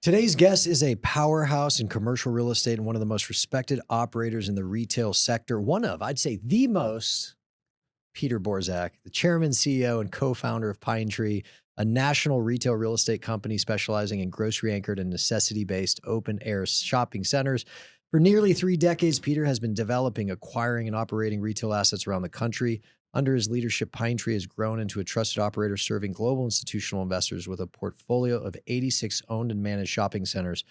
Today's guest is a powerhouse in commercial real estate and one of the most respected operators in the retail sector. One of, I'd say, the most, Peter Borzak, the chairman, CEO, and co-founder of Pine Tree, a national retail real estate company specializing in grocery-anchored and necessity-based open-air shopping centers. For nearly 3 decades, Peter has been developing, acquiring, and operating retail assets around the country. Under his leadership, Pine Tree has grown into a trusted operator serving global institutional investors with a portfolio of 86 owned and managed shopping centers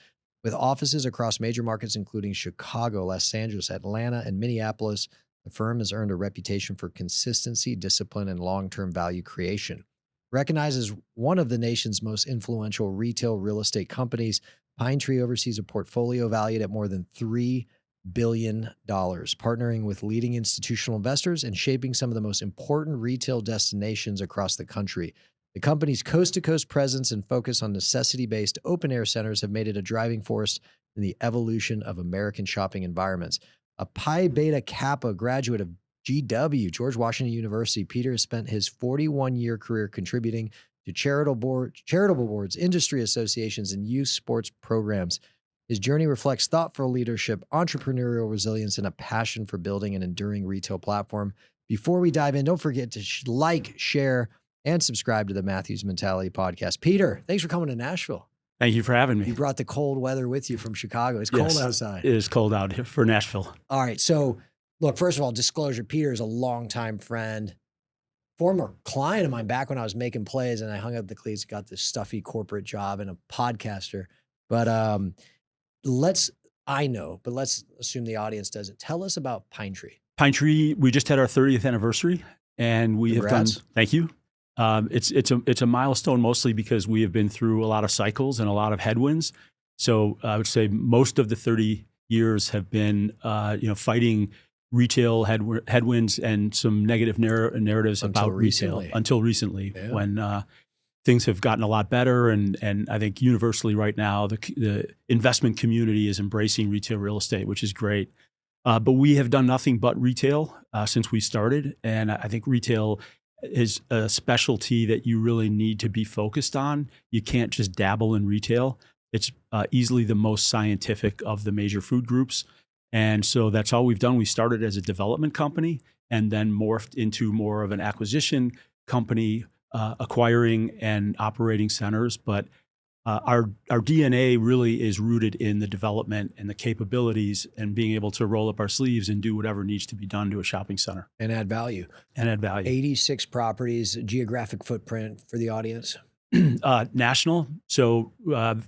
with offices across major markets including Chicago, Los Angeles, Atlanta, and Minneapolis. The firm has earned a reputation for consistency, discipline, and long-term value creation. Recognized as one of the nation's most influential retail real estate companies, Pine Tree oversees a portfolio valued at more than $3 billion, partnering with leading institutional investors and shaping some of the most important retail destinations across the country. The company's coast-to-coast presence and focus on necessity-based open-air centers have made it a driving force in the evolution of American shopping environments. A Pi Beta Kappa graduate of GW, George Washington University, Peter has spent his 41-year career contributing to charitable boards, industry associations, and youth sports programs. His journey reflects thoughtful leadership, entrepreneurial resilience, and a passion for building an enduring retail platform. Before we dive in, don't forget to like, share, and subscribe to the Matthews Mentality Podcast. Peter, thanks for coming to Nashville. Thank you for having me. You brought the cold weather with you from Chicago. It's cold outside. It is cold out here for Nashville. All right. So, look, first of all, disclosure, Peter is a longtime friend, former client of mine back when I was making plays and I hung up the cleats, got this stuffy corporate job and a podcaster. But let's assume the audience doesn't. Tell us about Pine Tree. Pine Tree, we just had our 30th anniversary and we Congrats. have done, thank you. It's a milestone mostly because we have been through a lot of cycles and a lot of headwinds. So I would say most of the 30 years have been, fighting retail headwinds and some negative narratives about retail until recently, when things have gotten a lot better. And I think universally right now, the investment community is embracing retail real estate, which is great. But we have done nothing but retail since we started. And I think retail is a specialty that you really need to be focused on. You can't just dabble in retail. It's easily the most scientific of the major food groups. And so that's all we've done. We started as a development company and then morphed into more of an acquisition company, acquiring and operating centers. But our DNA really is rooted in the development and the capabilities and being able to roll up our sleeves and do whatever needs to be done to a shopping center. And add value. 86 properties, geographic footprint for the audience. National. So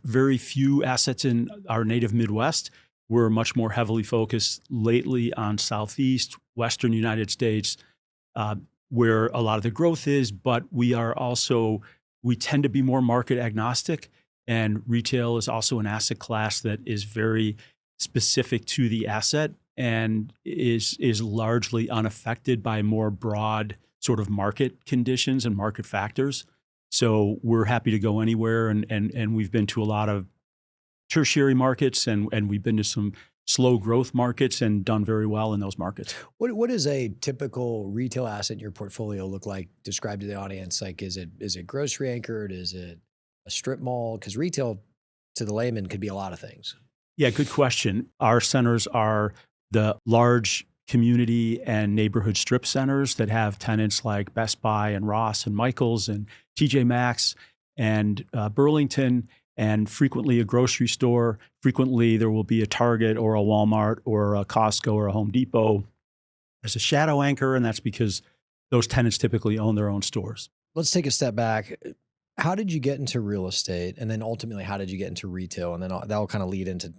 very few assets in our native Midwest. We're much more heavily focused lately on Southeast, Western United States, where a lot of the growth is, but we tend to be more market agnostic. And retail is also an asset class that is very specific to the asset and is largely unaffected by more broad sort of market conditions and market factors. So we're happy to go anywhere. And we've been to a lot of tertiary markets and we've been to some slow growth markets and done very well in those markets. What does a typical retail asset in your portfolio look like? Describe to the audience. Like, is it grocery anchored? Is it a strip mall? Because retail to the layman could be a lot of things. Yeah, good question. Our centers are the large community and neighborhood strip centers that have tenants like Best Buy and Ross and Michaels and TJ Maxx and Burlington, and frequently a grocery store. Frequently there will be a Target or a Walmart or a Costco or a Home Depot as a shadow anchor, and that's because those tenants typically own their own stores. Let's take a step back. How did you get into real estate? And then ultimately, how did you get into retail? And then that'll kind of lead into,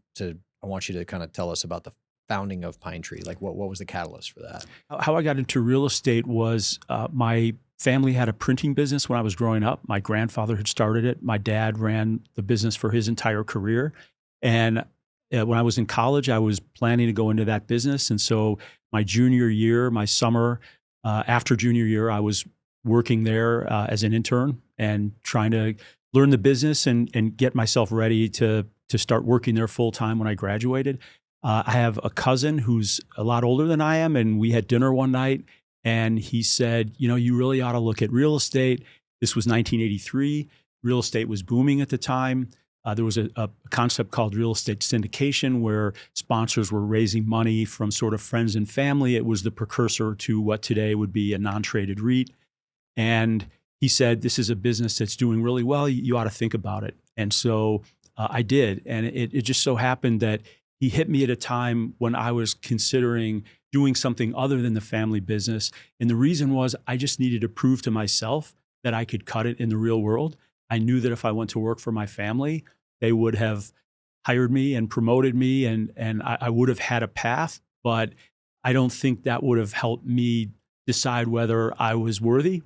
I want you to kind of tell us about the founding of Pine Tree. Like what was the catalyst for that? How I got into real estate was my family had a printing business when I was growing up. My grandfather had started it. My dad ran the business for his entire career. And when I was in college, I was planning to go into that business. And so my junior year, my summer after junior year, I was working there as an intern and trying to learn the business and get myself ready to start working there full time when I graduated. I have a cousin who's a lot older than I am, and we had dinner one night, and he said, you really ought to look at real estate. This was 1983. Real estate was booming at the time. There was a concept called real estate syndication where sponsors were raising money from sort of friends and family. It was the precursor to what today would be a non-traded REIT. And he said, this is a business that's doing really well. You ought to think about it. And so I did. And it just so happened that he hit me at a time when I was considering doing something other than the family business. And the reason was I just needed to prove to myself that I could cut it in the real world. I knew that if I went to work for my family, they would have hired me and promoted me, and I would have had a path. But I don't think that would have helped me decide whether I was worthy.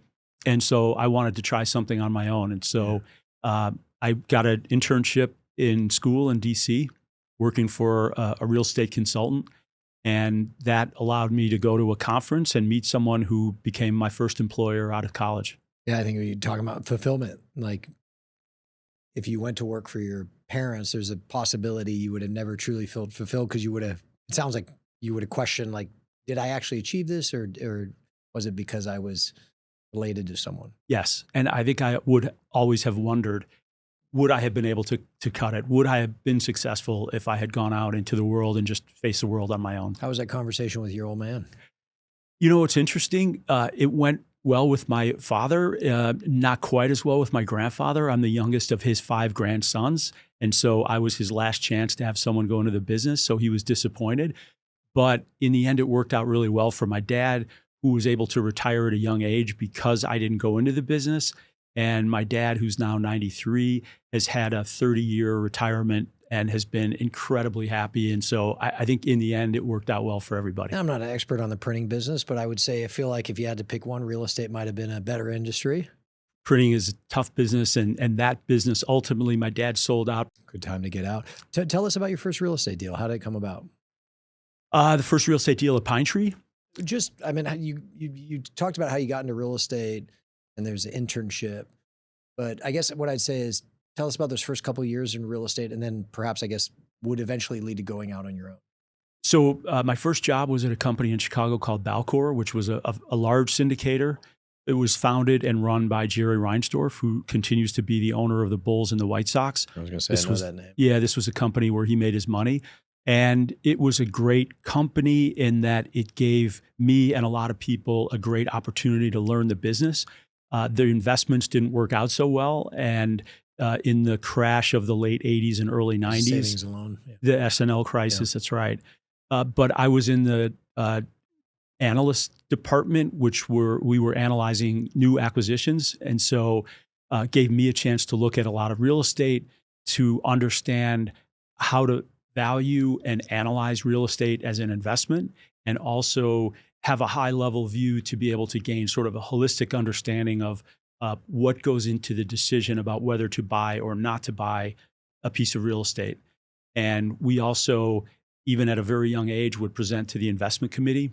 And so I wanted to try something on my own. And so I got an internship in school in DC, working for a real estate consultant. And that allowed me to go to a conference and meet someone who became my first employer out of college. Yeah, I think you're talking about fulfillment. Like, if you went to work for your parents, there's a possibility you would have never truly felt fulfilled because you would have, it sounds like you would have questioned, like, did I actually achieve this, or was it because I was related to someone? Yes. And I think I would always have wondered, would I have been able to cut it? Would I have been successful if I had gone out into the world and just faced the world on my own? How was that conversation with your old man? You know, it's interesting. It went well with my father, not quite as well with my grandfather. I'm the youngest of his 5 grandsons. And so I was his last chance to have someone go into the business. So he was disappointed. But in the end, it worked out really well for my dad, who was able to retire at a young age because I didn't go into the business. And my dad, who's now 93, has had a 30-year retirement and has been incredibly happy. And so I think in the end, it worked out well for everybody. I'm not an expert on the printing business, but I would say I feel like if you had to pick one, real estate might have been a better industry. Printing is a tough business, and that business, ultimately, my dad sold out. Good time to get out. Tell us about your first real estate deal. How did it come about? The first real estate deal at Pine Tree? Just, I mean, you talked about how you got into real estate and there's an internship, but I guess what I'd say is tell us about those first couple of years in real estate, and then perhaps, I guess, would eventually lead to going out on your own. So my first job was at a company in Chicago called Balcor, which was a large syndicator. It was founded and run by Jerry Reinsdorf, who continues to be the owner of the Bulls and the White Sox. I was going to say, I know that name. Yeah, this was a company where he made his money. And it was a great company in that it gave me and a lot of people a great opportunity to learn the business. The investments didn't work out so well. And in the crash of the late 80s and early 90s, Savings and loan. Yeah. the SNL crisis, that's right. But I was in the analyst department, we were analyzing new acquisitions. And so gave me a chance to look at a lot of real estate, to understand how to value and analyze real estate as an investment, and also have a high level view to be able to gain sort of a holistic understanding of what goes into the decision about whether to buy or not to buy a piece of real estate. And we also, even at a very young age, would present to the investment committee,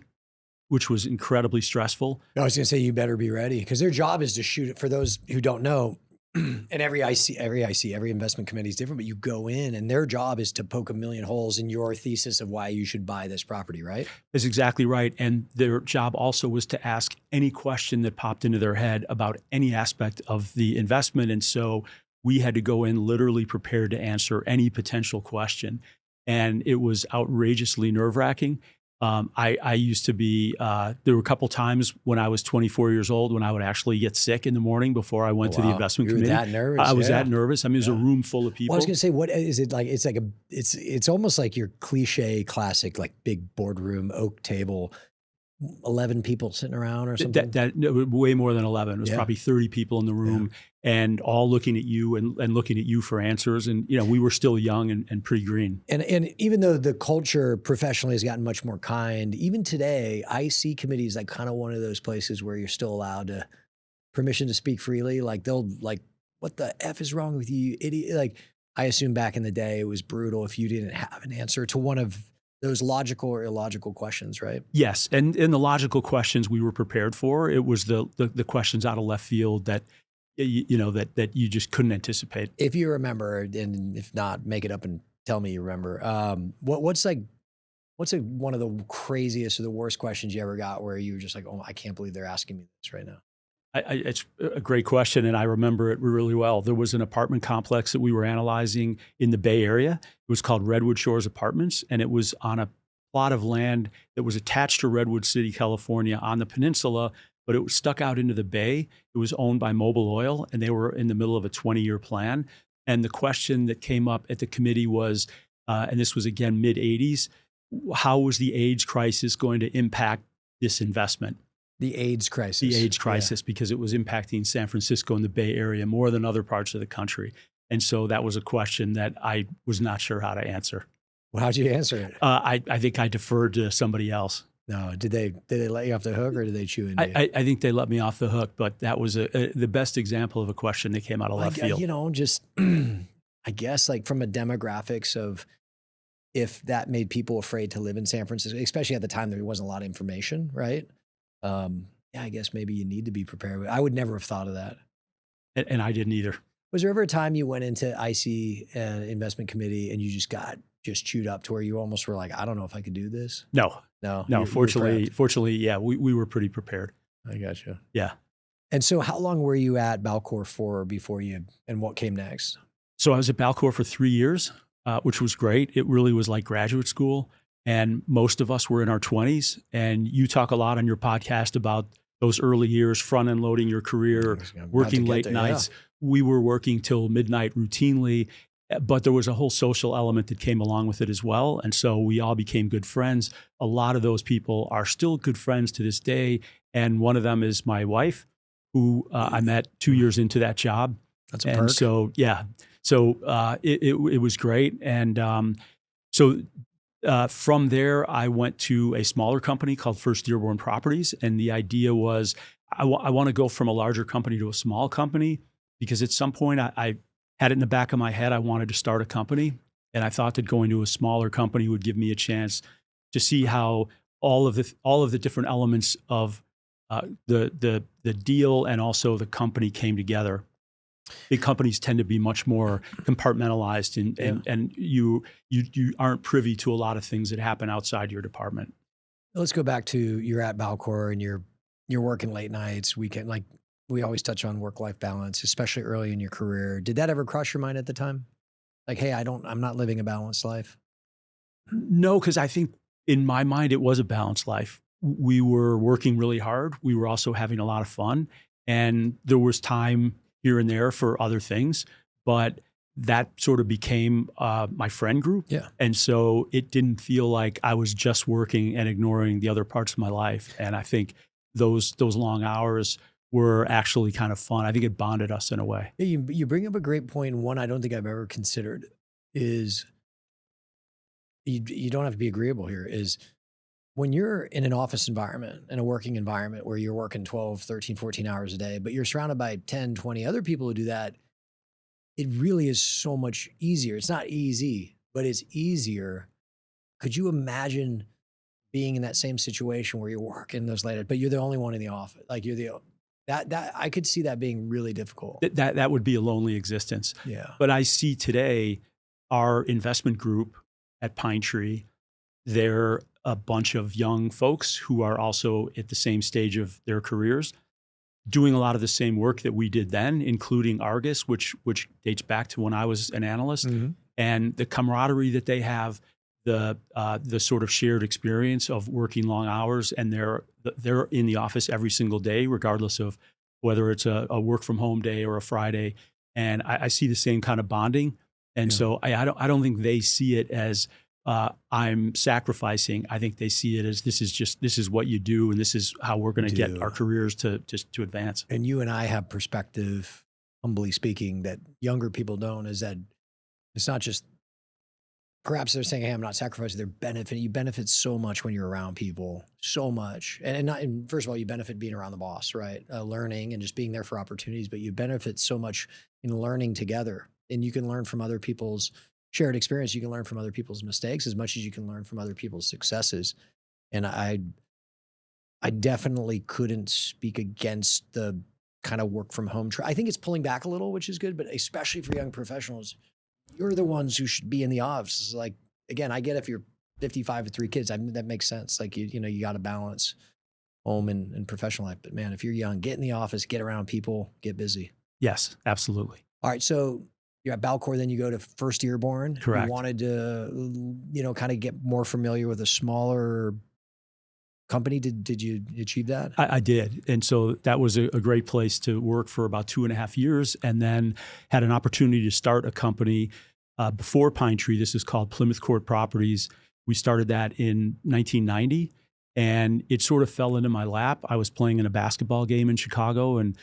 which was incredibly stressful. I was going to say, you better be ready, because their job is to shoot it. For those who don't know, and every investment committee is different, but you go in and their job is to poke a million holes in your thesis of why you should buy this property, right? That's exactly right. And their job also was to ask any question that popped into their head about any aspect of the investment. And so we had to go in literally prepared to answer any potential question. And it was outrageously nerve-wracking. I used to be, there were a couple times when I was 24 years old when I would actually get sick in the morning before I went to the investment committee. You were that nervous? I was that nervous. I mean, it was a room full of people. Well, I was going to say, what is it like? It's like it's almost like your cliche classic, like big boardroom, oak table, 11 people sitting around or something? Way more than 11. It was probably 30 people in the room and all looking at you and looking at you for answers. And, you know, we were still young and pretty green. And even though the culture professionally has gotten much more kind, even today, I see committees like kind of one of those places where you're still allowed to permission to speak freely. Like they'll like, what the F is wrong with you, idiot? Like, I assume back in the day, it was brutal if you didn't have an answer to one of those logical or illogical questions, right? Yes. And in the logical questions we were prepared for, it was the questions out of left field that, you know, that you just couldn't anticipate. If you remember, and if not, make it up and tell me you remember. What's one of the craziest or the worst questions you ever got where you were just like, oh, I can't believe they're asking me this right now? It's a great question, and I remember it really well. There was an apartment complex that we were analyzing in the Bay Area. It was called Redwood Shores Apartments, and it was on a plot of land that was attached to Redwood City, California, on the peninsula, but it was stuck out into the bay. It was owned by Mobil Oil, and they were in the middle of a 20-year plan. And the question that came up at the committee was, and this was again mid-'80s, how was the AIDS crisis going to impact this investment? The AIDS crisis. The AIDS crisis, because it was impacting San Francisco and the Bay Area more than other parts of the country. And so that was a question that I was not sure how to answer. Well, how'd you answer it? I think I deferred to somebody else. No, did they let you off the hook, or did they chew into you? I think they let me off the hook, but that was the best example of a question that came out of left field. You know, just I guess like from a demographics of if that made people afraid to live in San Francisco, especially at the time there wasn't a lot of information, right? Yeah, I guess maybe you need to be prepared. I would never have thought of that. And I didn't either. Was there ever a time you went into IC investment committee and you just got chewed up to where you almost were like, I don't know if I could do this? No. Fortunately, yeah, we were pretty prepared. I gotcha. Yeah. And so how long were you at Balcor for before and what came next? So I was at Balcor for 3 years, which was great. It really was like graduate school. And most of us were in our 20s. And you talk a lot on your podcast about those early years, front end loading your career, working late nights. Yeah. We were working till midnight routinely, but there was a whole social element that came along with it as well. And so we all became good friends. A lot of those people are still good friends to this day. And one of them is my wife, who I met 2 years into that job. That's a perk. So, yeah. So it was great. And from there, I went to a smaller company called First Dearborn Properties. And the idea was I want to go from a larger company to a small company, because at some point I had it in the back of my head, I wanted to start a company. And I thought that going to a smaller company would give me a chance to see how all of the different elements of the deal and also the company came together. Big companies tend to be much more compartmentalized, and you aren't privy to a lot of things that happen outside your department. Let's go back to you're at Balcor and you're working late nights, weekend. Like we always touch on work-life balance, especially early in your career. Did that ever cross your mind at the time? Like, hey, I'm not living a balanced life. No, because I think in my mind it was a balanced life. We were working really hard. We were also having a lot of fun, and there was time here and there for other things, but that sort of became my friend group. Yeah. And so it didn't feel like I was just working and ignoring the other parts of my life. And I think those long hours were actually kind of fun. I think it bonded us in a way. Yeah, you bring up a great point. One I don't think I've ever considered is you don't have to be agreeable here, is when you're in an office environment, in a working environment where you're working 12, 13, 14 hours a day, but you're surrounded by 10, 20 other people who do that, it really is so much easier. It's not easy, but it's easier. Could you imagine being in that same situation where you're working those late, but you're the only one in the office? Like that I could see that being really difficult. That would be a lonely existence. Yeah. But I see today our investment group at Pine Tree, they're a bunch of young folks who are also at the same stage of their careers, doing a lot of the same work that we did then, including Argus, which dates back to when I was an analyst. Mm-hmm. And the camaraderie that they have, the sort of shared experience of working long hours, and they're in the office every single day, regardless of whether it's a work from home day or a Friday. And I see the same kind of bonding. And so I don't think they see it as I'm sacrificing. I think they see it as this is what you do, and this is how we're going to get our careers to advance. And you and I have perspective, humbly speaking, that younger people don't, is that it's not just, perhaps they're saying, hey, I'm not sacrificing, they're benefiting. You benefit so much when you're around people, so much. And first of all, you benefit being around the boss, right? Learning and just being there for opportunities, but you benefit so much in learning together. And you can learn from other people's shared experience. You can learn from other people's mistakes as much as you can learn from other people's successes. And I definitely couldn't speak against the kind of work from home. I think it's pulling back a little, which is good, but especially for young professionals, you're the ones who should be in the office. Like, again, I get if you're 55 with 3 kids, that makes sense. Like, you got to balance home and professional life. But man, if you're young, get in the office, get around people, get busy. Yes, absolutely. All right. So you're at Balcor, then you go to First Dearborn. Correct. You wanted to, kind of get more familiar with a smaller company. Did you achieve that? I did. And so that was a great place to work for about 2.5 years, and then had an opportunity to start a company before Pine Tree. This is called Plymouth Court Properties. We started that in 1990, and it sort of fell into my lap. I was playing in a basketball game in Chicago, and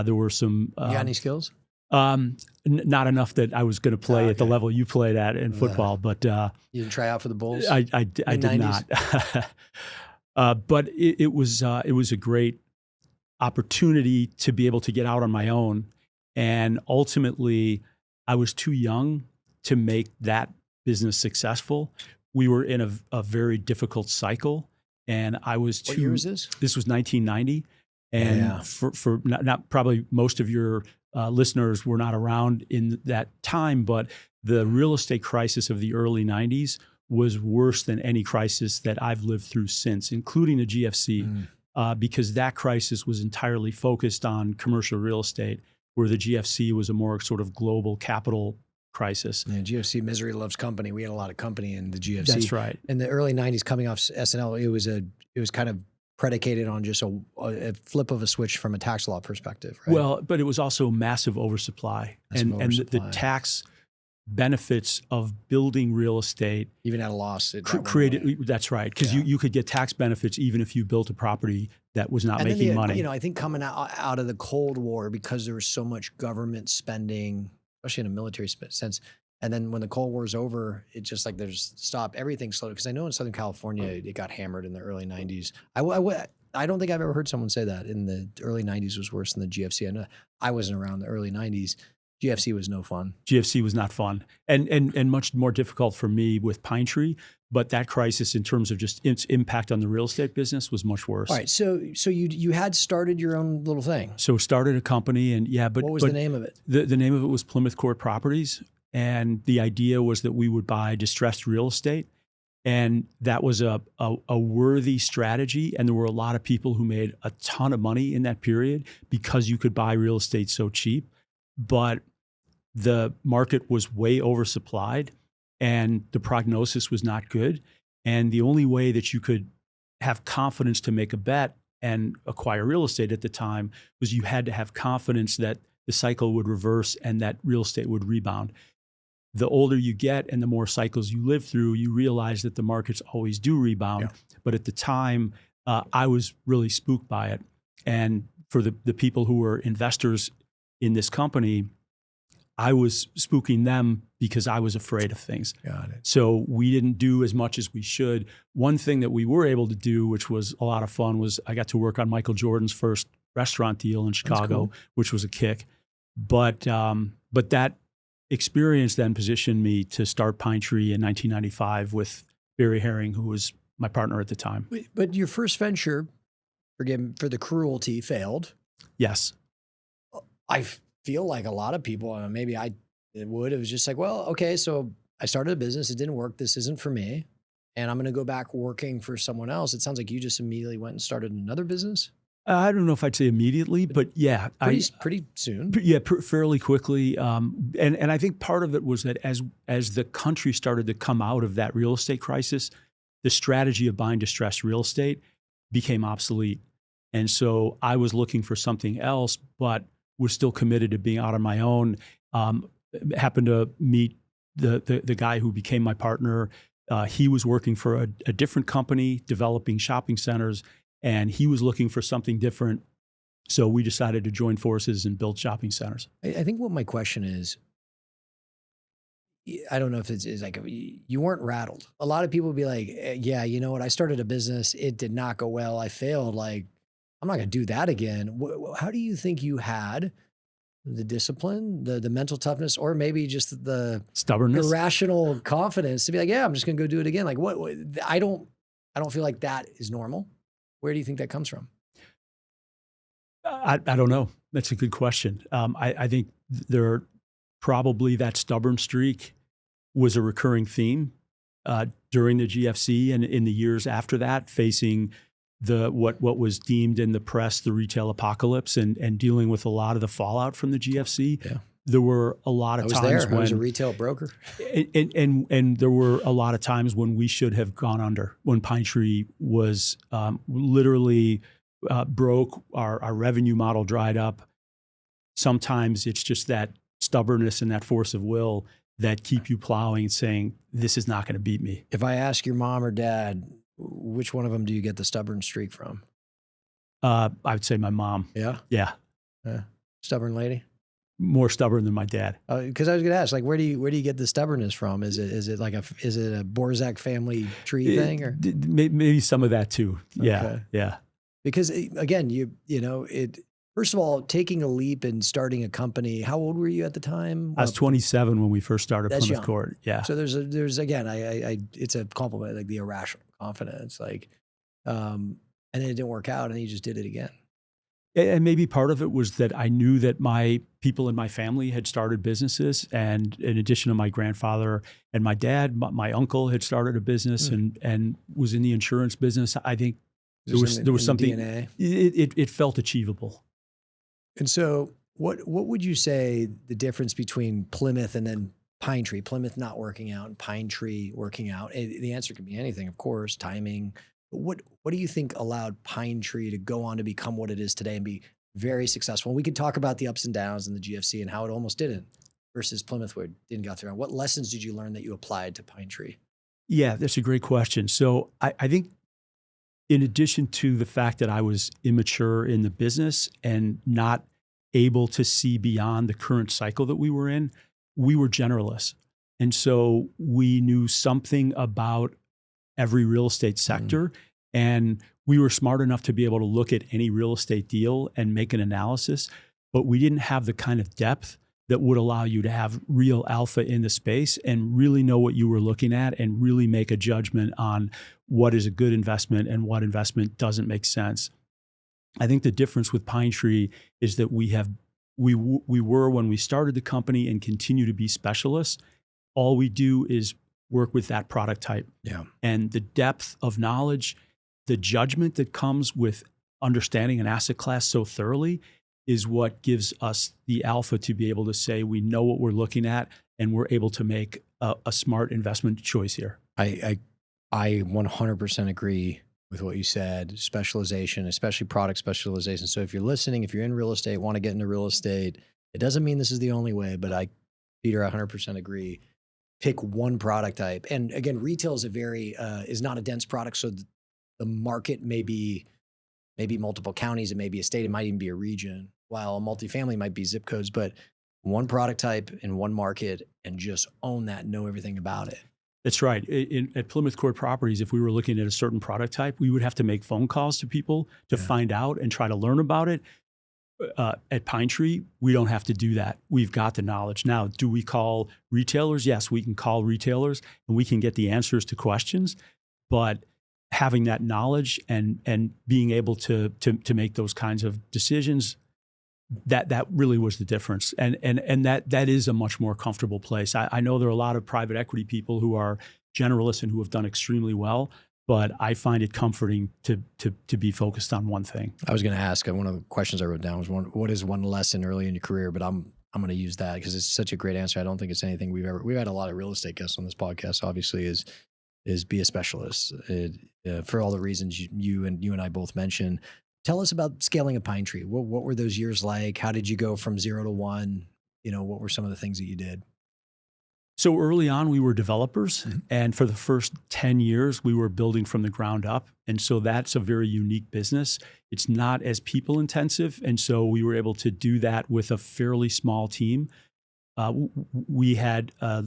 there were some... you got any skills? Not enough that I was going to play at the level you played at in football, but... you didn't try out for the Bulls? I did not. But it was a great opportunity to be able to get out on my own. And ultimately, I was too young to make that business successful. We were in a very difficult cycle, and I was too... What year was this? This was 1990. And for not probably most of your listeners were not around in that time, but the real estate crisis of the early 90s was worse than any crisis that I've lived through since, including the GFC, because that crisis was entirely focused on commercial real estate, where the GFC was a more sort of global capital crisis. Yeah, GFC, misery loves company. We had a lot of company in the GFC. That's right. In the early 90s, coming off SNL, it was kind of predicated on just a flip of a switch from a tax law perspective, right? Well, but it was also massive oversupply. And the tax benefits of building real estate, even at a loss, created. That's right, because you could get tax benefits even if you built a property that was not making money. I think coming out of the Cold War, because there was so much government spending, especially in a military sense, and then when the Cold War is over, it's just like there's stop, everything slowed. Because I know in Southern California it got hammered in the early 90s. I don't think I've ever heard someone say that in the early 90s was worse than the GFC. I know I wasn't around the early 90s. GFC was no fun. GFC was not fun, and much more difficult for me with Pine Tree. But that crisis, in terms of just its impact on the real estate business, was much worse. All right, so you had started your own little thing. So started a company, and but what was the name of it? The name of it was Plymouth Court Properties, and the idea was that we would buy distressed real estate, and that was a worthy strategy. And there were a lot of people who made a ton of money in that period because you could buy real estate so cheap, but the market was way oversupplied and the prognosis was not good. And the only way that you could have confidence to make a bet and acquire real estate at the time was you had to have confidence that the cycle would reverse and that real estate would rebound. The older you get and the more cycles you live through, you realize that the markets always do rebound. Yeah. But at the time, I was really spooked by it. And for the people who were investors in this company, I was spooking them because I was afraid of things. Got it. So we didn't do as much as we should. One thing that we were able to do, which was a lot of fun, was I got to work on Michael Jordan's first restaurant deal in Chicago, which was a kick. But that experience then positioned me to start Pine Tree in 1995 with Barry Herring, who was my partner at the time. But your first venture, forgive me for the cruelty, failed. Yes. I feel like a lot of people, maybe it was just like, well, okay, so I started a business, it didn't work, this isn't for me, and I'm going to go back working for someone else. It sounds like you just immediately went and started another business. I don't know if I'd say immediately, but yeah. Pretty soon. Yeah, fairly quickly. And I think part of it was that as the country started to come out of that real estate crisis, the strategy of buying distressed real estate became obsolete. And so I was looking for something else, but was still committed to being out on my own. Happened to meet the guy who became my partner. He was working for a different company developing shopping centers, and he was looking for something different. So we decided to join forces and build shopping centers. I think what my question is, I don't know if it's like, you weren't rattled. A lot of people would be like, yeah, you know what? I started a business. It did not go well. I failed. Like, I'm not going to do that again. How do you think you had the discipline, the mental toughness, or maybe just the stubbornness, irrational confidence to be like, yeah, I'm just going to go do it again? Like, what? I don't feel like that is normal. Where do you think that comes from? I don't know. That's a good question. I think probably that stubborn streak was a recurring theme during the GFC and in the years after that, facing what was deemed in the press the retail apocalypse and dealing with a lot of the fallout from the GFC. Yeah. There were a lot of times when I was a retail broker. And there were a lot of times when we should have gone under, when Pine Tree was literally broke, our revenue model dried up. Sometimes it's just that stubbornness and that force of will that keep you plowing and saying, this is not going to beat me. If I ask your mom or dad, which one of them do you get the stubborn streak from? I would say my mom. Yeah? Yeah. Stubborn lady? More stubborn than my dad. Because I was going to ask, like, where do you get the stubbornness from? Is it a Borzak family tree thing, or maybe some of that too? Yeah, okay. Yeah. Because again, first of all, taking a leap and starting a company. How old were you at the time? I was 27 when we first started Plymouth young. Court. Yeah. So there's again, it's a compliment, like the irrational confidence, like, and then it didn't work out, and you just did it again. And maybe part of it was that I knew that my people in my family had started businesses. And in addition to my grandfather and my dad, my uncle had started a business and was in the insurance business. I think there was something, DNA. It felt achievable. And so what would you say the difference between Plymouth and then Pine Tree, Plymouth not working out and Pine Tree working out? The answer could be anything, of course, timing. What do you think allowed Pine Tree to go on to become what it is today and be very successful? We could talk about the ups and downs in the GFC and how it almost didn't versus Plymouth where it didn't go through. What lessons did you learn that you applied to Pine Tree? Yeah, that's a great question. So I think in addition to the fact that I was immature in the business and not able to see beyond the current cycle that we were in, we were generalists. And so we knew something about every real estate sector. And we were smart enough to be able to look at any real estate deal and make an analysis, but we didn't have the kind of depth that would allow you to have real alpha in the space and really know what you were looking at and really make a judgment on what is a good investment and what investment doesn't make sense. I think the difference with Pine Tree is that we were, when we started the company, and continue to be specialists. All we do is work with that product type. Yeah. And the depth of knowledge, the judgment that comes with understanding an asset class so thoroughly is what gives us the alpha to be able to say we know what we're looking at and we're able to make a smart investment choice here. I 100% agree with what you said. Specialization, especially product specialization. So if you're listening, if you're in real estate, want to get into real estate, it doesn't mean this is the only way, but Peter, 100% agree. Pick one product type. And again, retail is is not a dense product. So the market may be multiple counties, it may be a state, it might even be a region, while a multifamily might be zip codes, but one product type in one market and just own that, know everything about it. That's right. At Plymouth Court Properties, if we were looking at a certain product type, we would have to make phone calls to people to find out and try to learn about it. At Pine Tree, we don't have to do that. We've got the knowledge. Now, do we call retailers? Yes, we can call retailers and we can get the answers to questions, but having that knowledge and being able to make those kinds of decisions, that really was the difference. And that is a much more comfortable place. I know there are a lot of private equity people who are generalists and who have done extremely well, but I find it comforting to be focused on one thing. I was going to ask, one of the questions I wrote down was what is one lesson early in your career, but I'm going to use that because it's such a great answer. I don't think it's anything we've had a lot of real estate guests on this podcast, obviously, is be a specialist for all the reasons you and I both mentioned. Tell us about scaling a Pine Tree. What were those years like? How did you go from 0 to 1? What were some of the things that you did? So early on, we were developers. And for the first 10 years, we were building from the ground up. And so that's a very unique business. It's not as people intensive. And so we were able to do that with a fairly small team. We had a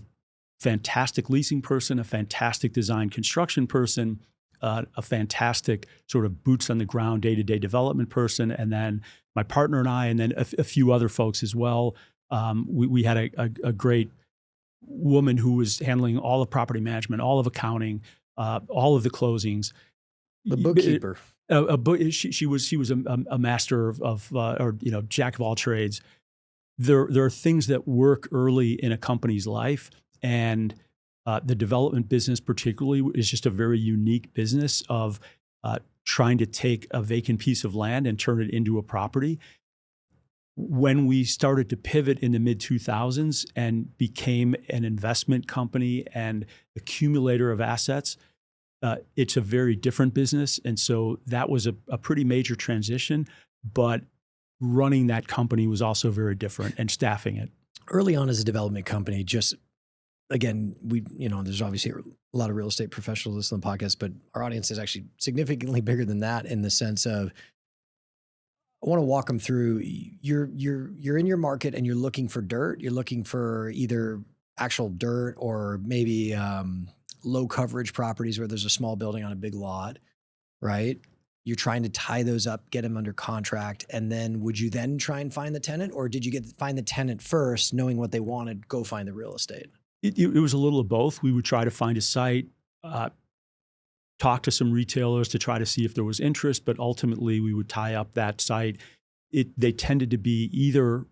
fantastic leasing person, a fantastic design construction person, a fantastic sort of boots on the ground, day-to-day development person. And then my partner and I, and then a few other folks as well. We had a great woman who was handling all of property management, all of accounting, all of the closings. The bookkeeper. She was a master or jack of all trades. There are things that work early in a company's life, and the development business particularly is just a very unique business of trying to take a vacant piece of land and turn it into a property. When we started to pivot in the mid-2000s and became an investment company and accumulator of assets, it's a very different business. And so that was a pretty major transition, but running that company was also very different and staffing it. Early on as a development company, just again, there's obviously a lot of real estate professionals listening to the podcast, but our audience is actually significantly bigger than that in the sense of, I want to walk them through. You're in your market and you're looking for dirt. You're looking for either actual dirt or maybe low coverage properties where there's a small building on a big lot, right? You're trying to tie those up, get them under contract, and then would you then try and find the tenant, or did you find the tenant first, knowing what they wanted, go find the real estate? It was a little of both. We would try to find a site, talk to some retailers to try to see if there was interest, but ultimately we would tie up that site. They tended to be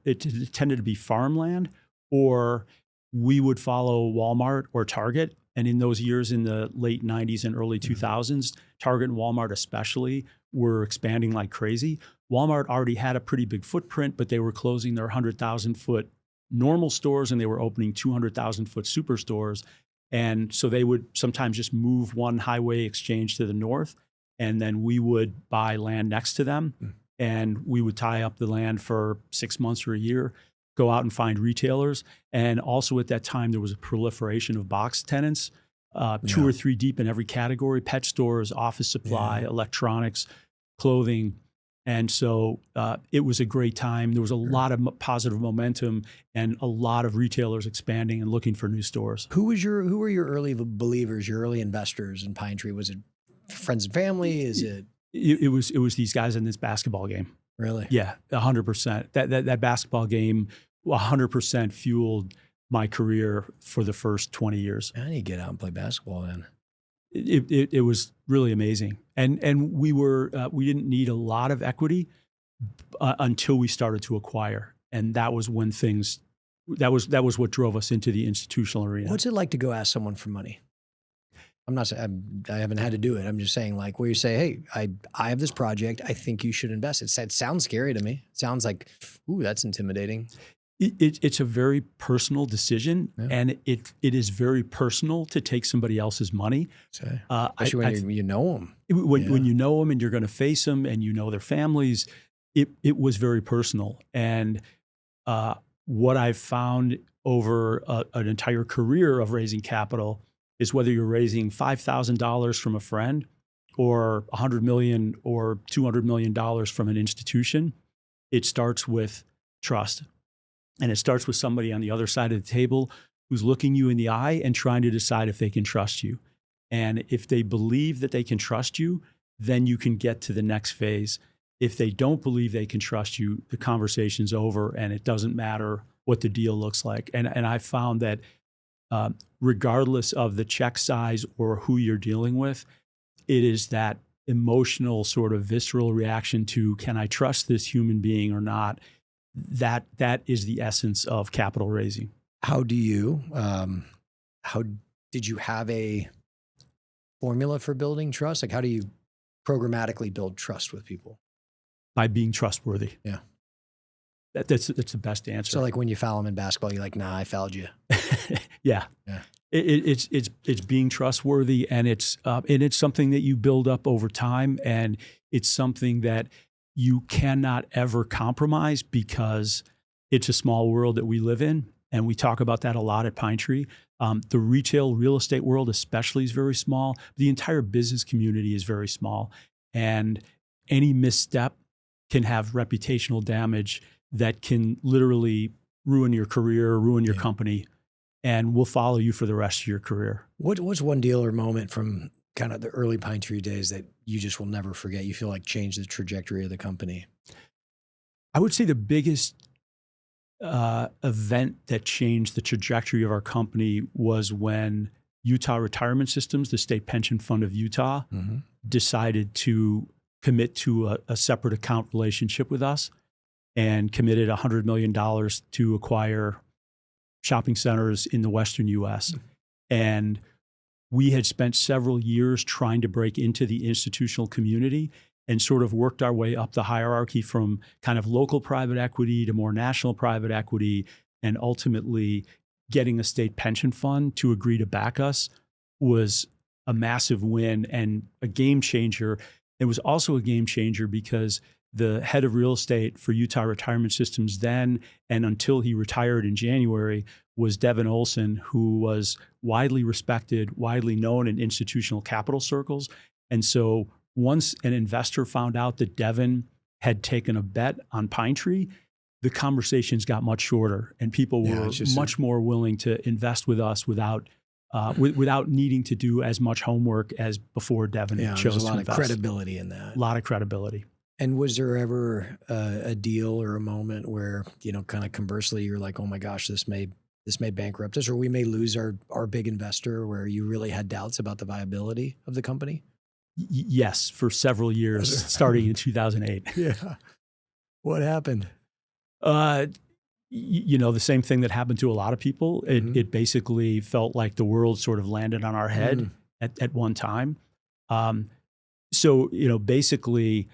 it tended to be farmland, or we would follow Walmart or Target. And in those years in the late 90s and early 2000s, Target and Walmart especially were expanding like crazy. Walmart already had a pretty big footprint, but they were closing their 100,000 foot normal stores and they were opening 200,000 foot superstores. And so they would sometimes just move one highway exchange to the north, and then we would buy land next to them, and we would tie up the land for 6 months or a year, go out and find retailers. And also at that time, there was a proliferation of box tenants, 2 or 3 deep in every category: pet stores, office supply, electronics, clothing. And so it was a great time. There was a lot of positive momentum and a lot of retailers expanding and looking for new stores. Who were your early believers, your early investors in Pine Tree? Was it friends and family? It was these guys in this basketball game. Really? Yeah, 100%. That basketball game 100% fueled my career for the first 20 years. I need to get out and play basketball then. It was really amazing, and we didn't need a lot of equity until we started to acquire, and that was when that was what drove us into the institutional arena. What's it like to go ask someone for money? I'm not saying I haven't had to do it. I'm just saying, like, where you say, "Hey, I have this project. I think you should invest." It sounds scary to me. It sounds like, ooh, that's intimidating. It's a very personal decision, and it is very personal to take somebody else's money. Especially when you know them. When you know them and you're going to face them and you know their families, it was very personal. And what I've found over an entire career of raising capital is whether you're raising $5,000 from a friend or $100 million or $200 million from an institution, it starts with trust. And it starts with somebody on the other side of the table who's looking you in the eye and trying to decide if they can trust you. And if they believe that they can trust you, then you can get to the next phase. If they don't believe they can trust you, the conversation's over and it doesn't matter what the deal looks like. And I found that regardless of the check size or who you're dealing with, it is that emotional sort of visceral reaction to, can I trust this human being or not? That is the essence of capital raising. How did you have a formula for building trust? Like, how do you programmatically build trust with people? By being trustworthy. Yeah. That's the best answer. So like when you foul them in basketball, you're like, nah, I fouled you. Yeah. It's being trustworthy, and it's something that you build up over time, and it's something that you cannot ever compromise because it's a small world that we live in. And we talk about that a lot at Pine Tree. The retail real estate world especially is very small. The entire business community is very small. And any misstep can have reputational damage that can literally ruin your career, ruin your company, and will follow you for the rest of your career. What's one deal or moment from kind of the early Pine Tree days that you just will never forget? You feel like changed the trajectory of the company? I would say the biggest event that changed the trajectory of our company was when Utah Retirement Systems, the state pension fund of Utah, decided to commit to a separate account relationship with us and committed $100 million to acquire shopping centers in the Western U.S. And we had spent several years trying to break into the institutional community and sort of worked our way up the hierarchy from kind of local private equity to more national private equity, and ultimately getting a state pension fund to agree to back us was a massive win and a game changer. It was also a game changer because the head of real estate for Utah Retirement Systems then, and until he retired in January, was Devin Olson, who was widely respected, widely known in institutional capital circles. And so once an investor found out that Devin had taken a bet on Pine Tree, the conversations got much shorter, and people were much more willing to invest with us without needing to do as much homework as before Devin chose to invest. There's a lot of credibility in that. A lot of credibility. And was there ever a deal or a moment where, kind of conversely, you're like, oh my gosh, this may bankrupt us, or we may lose our big investor, where you really had doubts about the viability of the company? Yes, for several years, starting in 2008. Yeah. What happened? The same thing that happened to a lot of people. It basically felt like the world sort of landed on our head at one time. So basically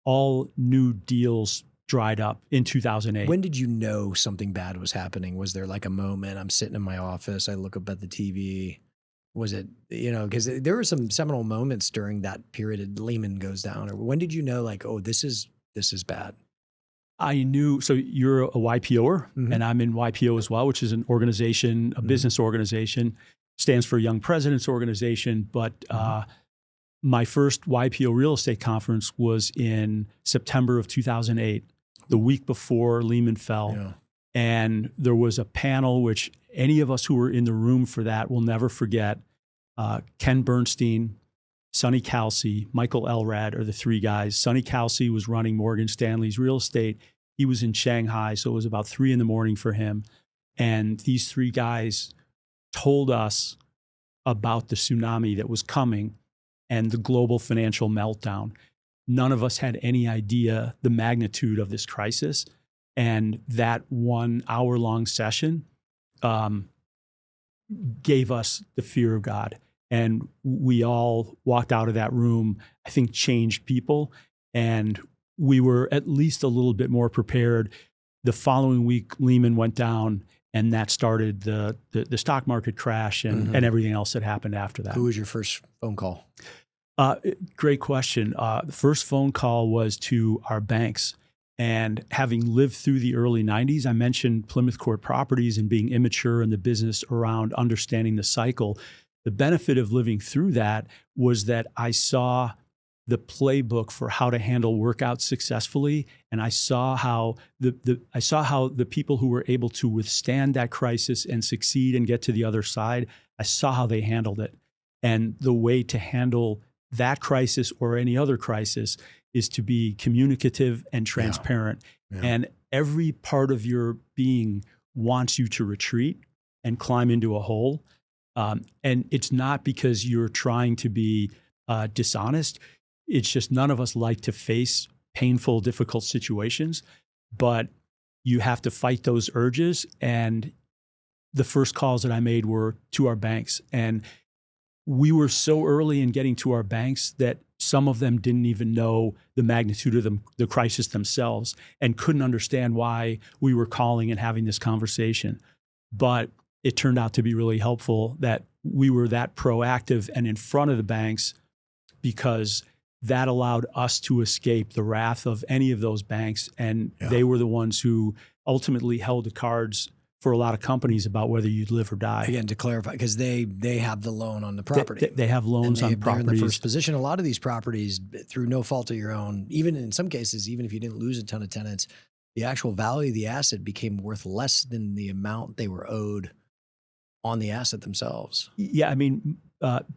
all new deals dried up in 2008. When did you know something bad was happening? Was there like a moment? I'm sitting in my office, I look up at the TV. Was it, because there were some seminal moments during that period. Lehman goes down, or when did you know, like, oh, this is bad? I knew. So you're a YPOer, and I'm in YPO as well, which is an organization, a business organization, stands for Young Presidents Organization. But my first YPO real estate conference was in September of 2008, the week before Lehman fell. Yeah. And there was a panel, which any of us who were in the room for that will never forget. Ken Bernstein, Sonny Kalsi, Michael Elrad are the three guys. Sonny Kalsi was running Morgan Stanley's real estate. He was in Shanghai, so it was about 3 a.m. for him. And these three guys told us about the tsunami that was coming and the global financial meltdown. None of us had any idea the magnitude of this crisis. And that 1 hour-long session gave us the fear of God. And we all walked out of that room, I think, changed people. And we were at least a little bit more prepared. The following week, Lehman went down, and that started the stock market crash and everything else that happened after that. Who was your first phone call? Great question. The first phone call was to our banks. And having lived through the early 90s, I mentioned Plymouth Court Properties and being immature in the business around understanding the cycle. The benefit of living through that was that I saw the playbook for how to handle workouts successfully, and I saw how the people who were able to withstand that crisis and succeed and get to the other side, I saw how they handled it. And the way to handle that crisis or any other crisis is to be communicative and transparent. Yeah. And every part of your being wants you to retreat and climb into a hole. And it's not because you're trying to be dishonest. It's just none of us like to face painful, difficult situations, but you have to fight those urges. And the first calls that I made were to our banks. And we were so early in getting to our banks that some of them didn't even know the magnitude of the crisis themselves and couldn't understand why we were calling and having this conversation. But it turned out to be really helpful that we were that proactive and in front of the banks, because that allowed us to escape the wrath of any of those banks. And they were the ones who ultimately held the cards for a lot of companies about whether you'd live or die. Again, to clarify, because they have the loan on the property. They have loans on properties. They're in the first position. A lot of these properties, through no fault of your own, even in some cases, even if you didn't lose a ton of tenants, the actual value of the asset became worth less than the amount they were owed on the asset themselves. Yeah, I mean,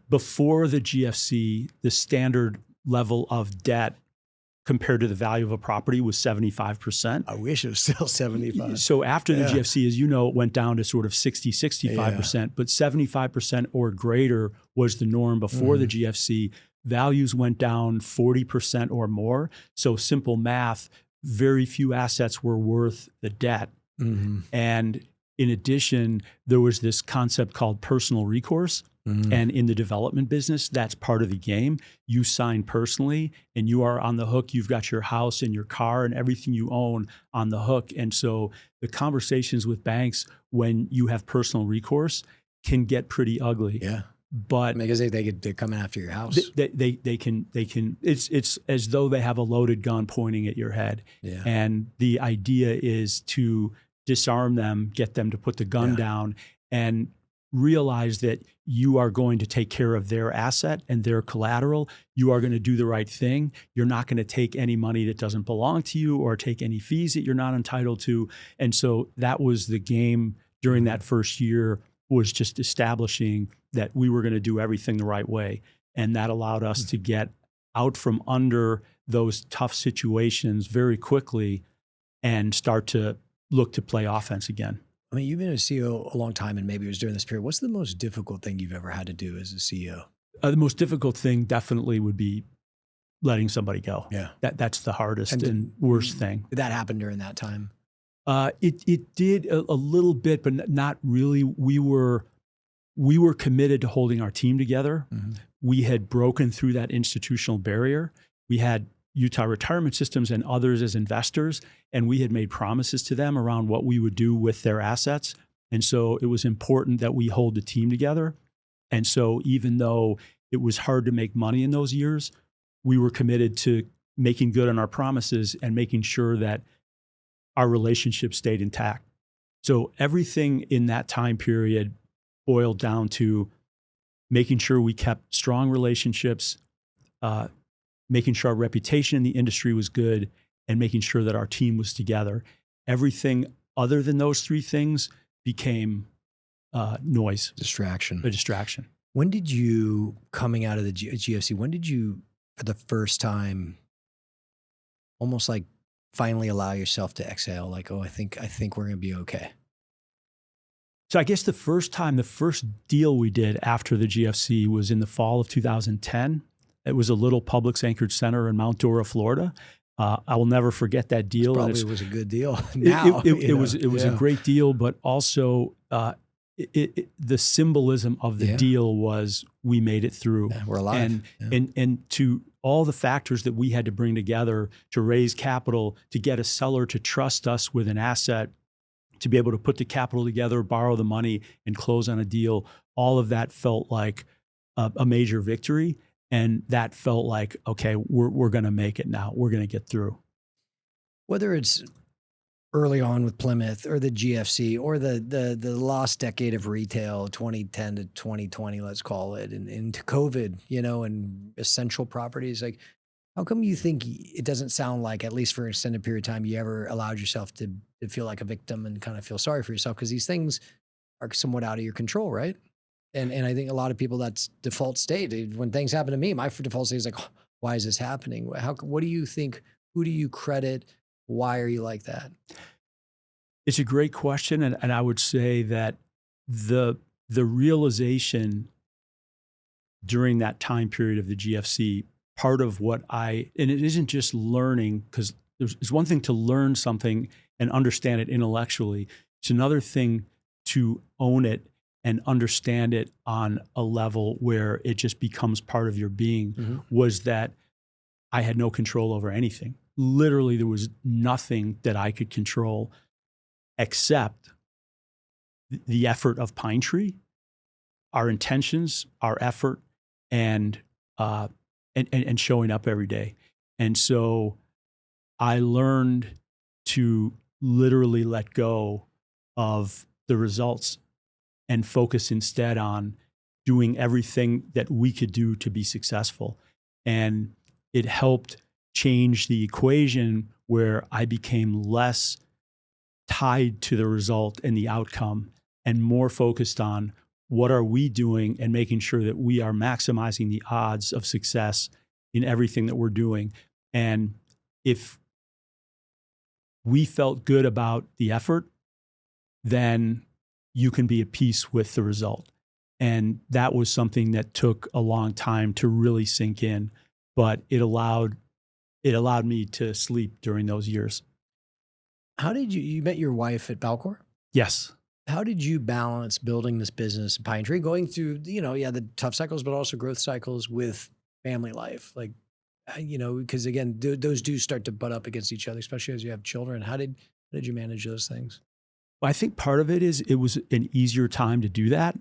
before the GFC, the standard level of debt compared to the value of a property was 75%. I wish it was still 75. So after the GFC, as you know, it went down to sort of 65%, but 75% or greater was the norm before the GFC. Values went down 40% or more. So simple math, very few assets were worth the debt. And in addition, there was this concept called personal recourse. And in the development business, that's part of the game. You sign personally and you are on the hook. You've got your house and your car and everything you own on the hook. And so the conversations with banks when you have personal recourse can get pretty ugly. Yeah. But because they're coming after your house. They can it's as though they have a loaded gun pointing at your head. Yeah. And the idea is to disarm them, get them to put the gun down, and realize that you are going to take care of their asset and their collateral. You are going to do the right thing. You're not going to take any money that doesn't belong to you or take any fees that you're not entitled to. And so that was the game during that first year, was just establishing that we were going to do everything the right way. And that allowed us to get out from under those tough situations very quickly and start to look to play offense again. I mean, you've been a CEO a long time, and maybe it was during this period. What's the most difficult thing you've ever had to do as a CEO? The most difficult thing definitely would be letting somebody go. Yeah. That's the hardest and worst thing. Did that happen during that time? It did a little bit, but not really. We were committed to holding our team together. We had broken through that institutional barrier. We had Utah Retirement Systems and others as investors, and we had made promises to them around what we would do with their assets. And so it was important that we hold the team together. And so even though it was hard to make money in those years, we were committed to making good on our promises and making sure that our relationship stayed intact. So everything in that time period boiled down to making sure we kept strong relationships, making sure our reputation in the industry was good, and making sure that our team was together. Everything other than those three things became noise. A distraction. When did you, coming out of the GFC, when did you, for the first time, almost like finally allow yourself to exhale? Like, oh, I think we're going to be okay. So I guess the first deal we did after the GFC was in the fall of 2010. It was a little Publix anchored center in Mount Dora, Florida. I will never forget that deal. Probably was a good deal. Now it was a great deal, but also the symbolism of the deal was we made it through. Yeah, we're alive. And to all the factors that we had to bring together to raise capital, to get a seller to trust us with an asset, to be able to put the capital together, borrow the money, and close on a deal, all of that felt like a major victory. And that felt like, okay, we're going to make it now. We're going to get through. Whether it's early on with Plymouth or the GFC or the lost decade of retail, 2010 to 2020, let's call it, and into COVID, and essential properties, like, how come you think it doesn't sound like, at least for an extended period of time, you ever allowed yourself to feel like a victim and kind of feel sorry for yourself? Because these things are somewhat out of your control, right? And I think a lot of people, that's default state. When things happen to me, my default state is like, oh, why is this happening? What do you think? Who do you credit? Why are you like that? It's a great question. And I would say that the realization during that time period of the GFC, part of and it isn't just learning, because it's one thing to learn something and understand it intellectually. It's another thing to own it and understand it on a level where it just becomes part of your being, was that I had no control over anything. Literally, there was nothing that I could control except the effort of Pine Tree, our intentions, our effort, and showing up every day. And so I learned to literally let go of the results and focus instead on doing everything that we could do to be successful. And it helped change the equation where I became less tied to the result and the outcome and more focused on what are we doing and making sure that we are maximizing the odds of success in everything that we're doing. And if we felt good about the effort, then you can be at peace with the result. And that was something that took a long time to really sink in, but it allowed me to sleep during those years. How did you met your wife at Balcor? Yes. how did you balance building this business in Pine Tree, going through, yeah, the tough cycles, but also growth cycles with family life? Like, because again, those do start to butt up against each other, especially as you have children. How did you manage those things? Well, I think part of it is it was an easier time to do that.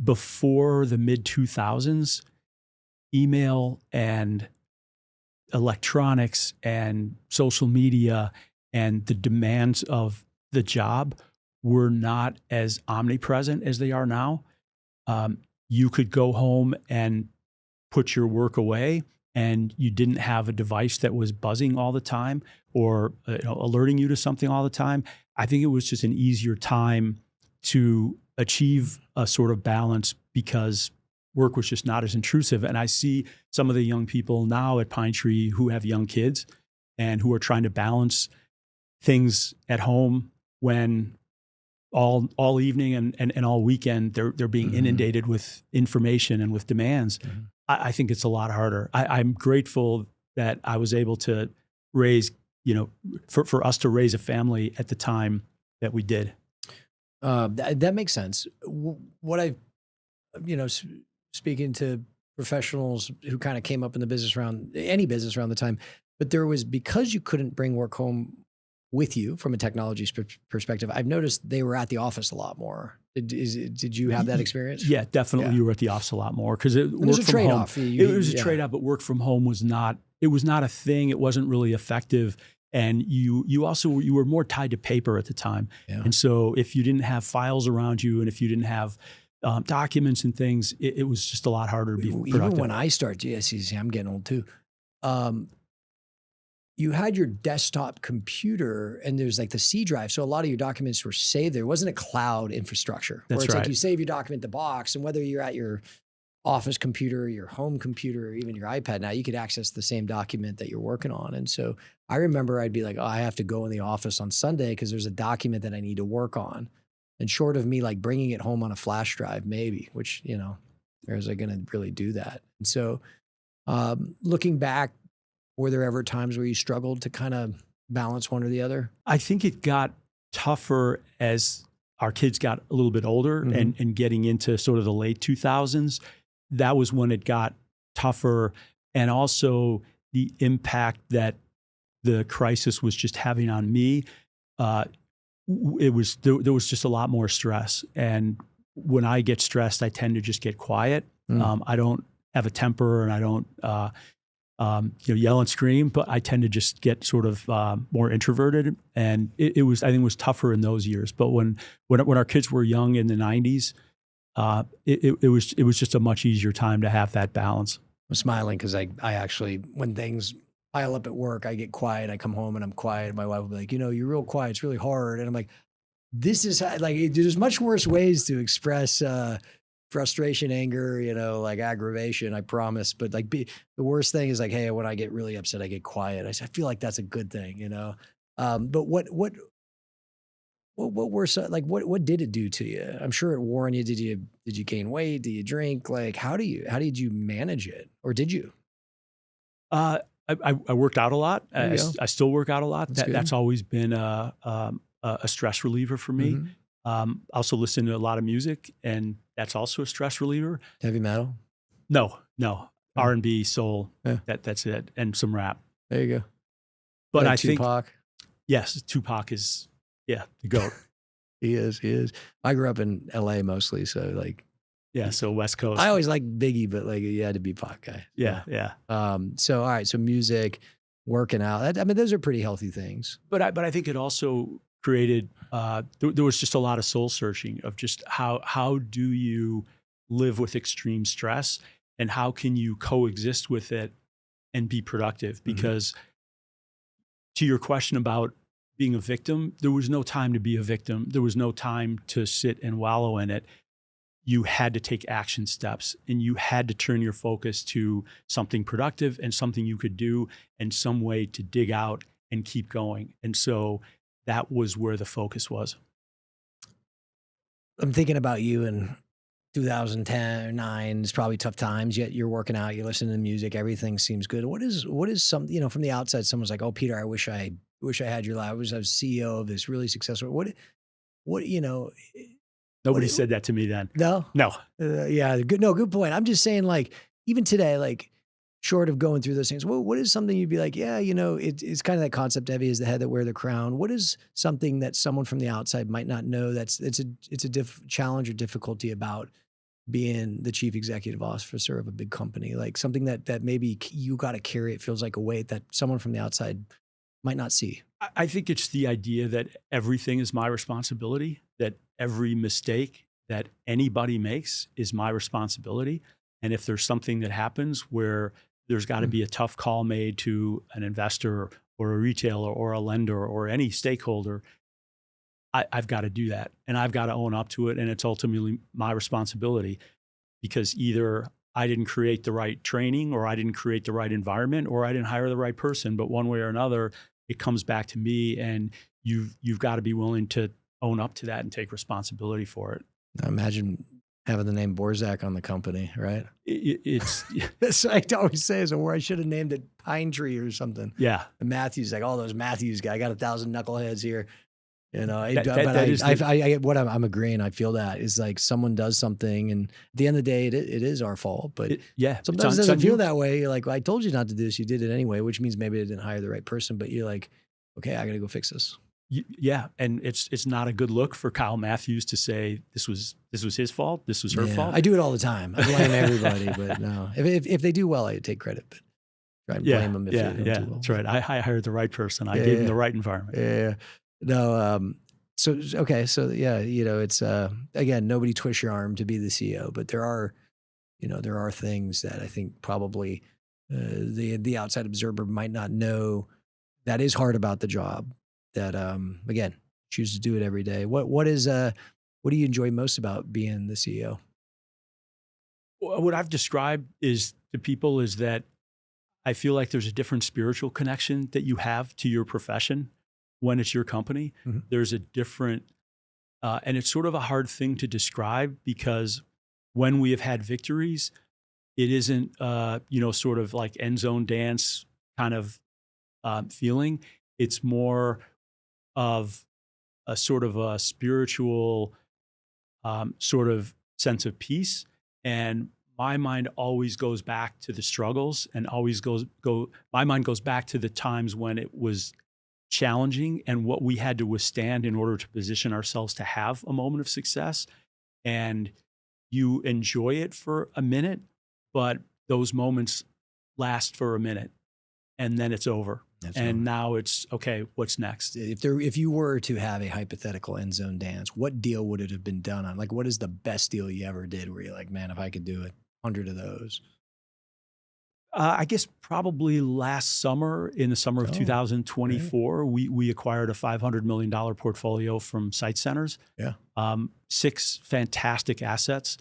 Before the mid 2000s, email and electronics and social media and the demands of the job were not as omnipresent as they are now. You could go home and put your work away, and you didn't have a device that was buzzing all the time or alerting you to something all the time. I think it was just an easier time to achieve a sort of balance because work was just not as intrusive. And I see some of the young people now at Pine Tree who have young kids and who are trying to balance things at home when all evening and all weekend they're being inundated with information and with demands. I think it's a lot harder. I'm grateful that I was able to raise, for us to raise a family at the time that we did. That makes sense. What I've, speaking to professionals who kind of came up in the business around any business around the time, but there was, because you couldn't bring work home with you from a technology perspective, I've noticed they were at the office a lot more. Did you have that experience? Yeah, definitely. Yeah. You were at the office a lot more because it was a trade-off. It was a trade-off, but work from home was not a thing. It wasn't really effective. And you were more tied to paper at the time. Yeah. And so if you didn't have files around you and if you didn't have documents and things, it was just a lot harder to be productive. Even when I started GSCC, I'm getting old too. You had your desktop computer and there's like the C drive. So a lot of your documents were saved there. It wasn't a cloud infrastructure. That's where it's right. like you save your document in the box, and whether you're at your office computer, your home computer, or even your iPad now, you could access the same document that you're working on. And so I remember I'd be like, I have to go in the office on Sunday because there's a document that I need to work on. And short of me like bringing it home on a flash drive, maybe, which, there's like going to really do that. And so looking back, were there ever times where you struggled to kind of balance one or the other? I think it got tougher as our kids got a little bit older and getting into sort of the late 2000s. That was when it got tougher. And also the impact that the crisis was just having on me. There was just a lot more stress. And when I get stressed, I tend to just get quiet. I don't have a temper and I don't yell and scream, but I tend to just get sort of more introverted. And I think it was tougher in those years. But when our kids were young in the 90s, it was just a much easier time to have that balance. I'm smiling because I actually, when things pile up at work, I get quiet. I come home and I'm quiet. My wife will be like, you're real quiet. It's really hard. And I'm like, this is like, there's much worse ways to express frustration, anger, like aggravation, I promise. But like the worst thing is like, hey, when I get really upset, I get quiet. I feel like that's a good thing, But what were what did it do to you? I'm sure it wore on you. Did you gain weight? Did you drink? Like, how did you manage it? Or did you? I worked out a lot. I still work out a lot. That's always been a stress reliever for me. Also listen to a lot of music, and that's also a stress reliever. Heavy metal? No. R&B, soul. Yeah. That's it, and some rap. There you go. But like I think Tupac. Yes, Tupac is the GOAT. He is. I grew up in LA mostly, so like. Yeah, so West Coast. I always liked Biggie, but like you had to be Pac guy. Yeah. So all right, so music, working out. Those are pretty healthy things. But I think it also created. There was just a lot of soul searching of just how do you live with extreme stress and how can you coexist with it and be productive? Because to your question about being a victim, there was no time to be a victim. There was no time to sit and wallow in it. You had to take action steps and you had to turn your focus to something productive and something you could do and some way to dig out and keep going. And so that was where the focus was. I'm thinking about you in 2010 or 9. It's probably tough times, yet you're working out, you're listening to music, everything seems good. What is some, from the outside, someone's like, oh, Peter, I wish I had your life. I was CEO of this really successful. what, you know, Nobody what, said that to me then. no, No. yeah, good. No, good point. I'm just saying, like, even today, like, short of going through those things, what is something you'd be like, yeah, it's kind of that concept heavy is the head that wear the crown. What is something that someone from the outside might not know it's a challenge or difficulty about being the chief executive officer of a big company? Like something that maybe you got to carry, it feels like a weight that someone from the outside might not see. I think it's the idea that everything is my responsibility, that every mistake that anybody makes is my responsibility. And if there's something that happens where there's got to be a tough call made to an investor or a retailer or a lender or any stakeholder, I've got to do that. And I've got to own up to it. And it's ultimately my responsibility because either I didn't create the right training or I didn't create the right environment or I didn't hire the right person. But one way or another, it comes back to me, and you've got to be willing to own up to that and take responsibility for it. I imagine having the name Borzak on the company, right? It's That's what I always say is where I should have named it Pine Tree or something. yeah. And Matthews, like all those Matthews guys, I got 1,000 knuckleheads here. I'm agreeing. I feel that is like someone does something, and at the end of the day, it is our fault. But sometimes it doesn't feel that way. You're like, well, I told you not to do this. You did it anyway, which means maybe I didn't hire the right person. But you're like, okay, I got to go fix this. Yeah, and it's not a good look for Kyle Matthews to say this was his fault. This was her fault. I do it all the time. I blame everybody, but no. If they do well, I take credit. But try and blame them if they don't do well. That's right. I hired the right person. I gave him the right environment. Yeah. No. So okay. So yeah, it's again, nobody twists your arm to be the CEO, but there are things that I think probably the outside observer might not know that is hard about the job. That again, choose to do it every day. What do you enjoy most about being the CEO? What I've described to people is that I feel like there's a different spiritual connection that you have to your profession when it's your company. Mm-hmm. There's a different, and it's sort of a hard thing to describe because when we have had victories, it isn't, sort of like end zone dance kind of feeling. It's more of a sort of a spiritual sort of sense of peace. And my mind always goes back to the struggles and my mind goes back to the times when it was challenging and what we had to withstand in order to position ourselves to have a moment of success. And you enjoy it for a minute, but those moments last for a minute and then it's over. Now it's okay. What's next? If you were to have a hypothetical end zone dance, what deal would it have been done on? Like, what is the best deal you ever did where you're like, man, if I could do 100 of those? I guess probably last summer, in the summer of 2024, right. we acquired a $500 million portfolio from Site Centers. Yeah. 6 fantastic assets.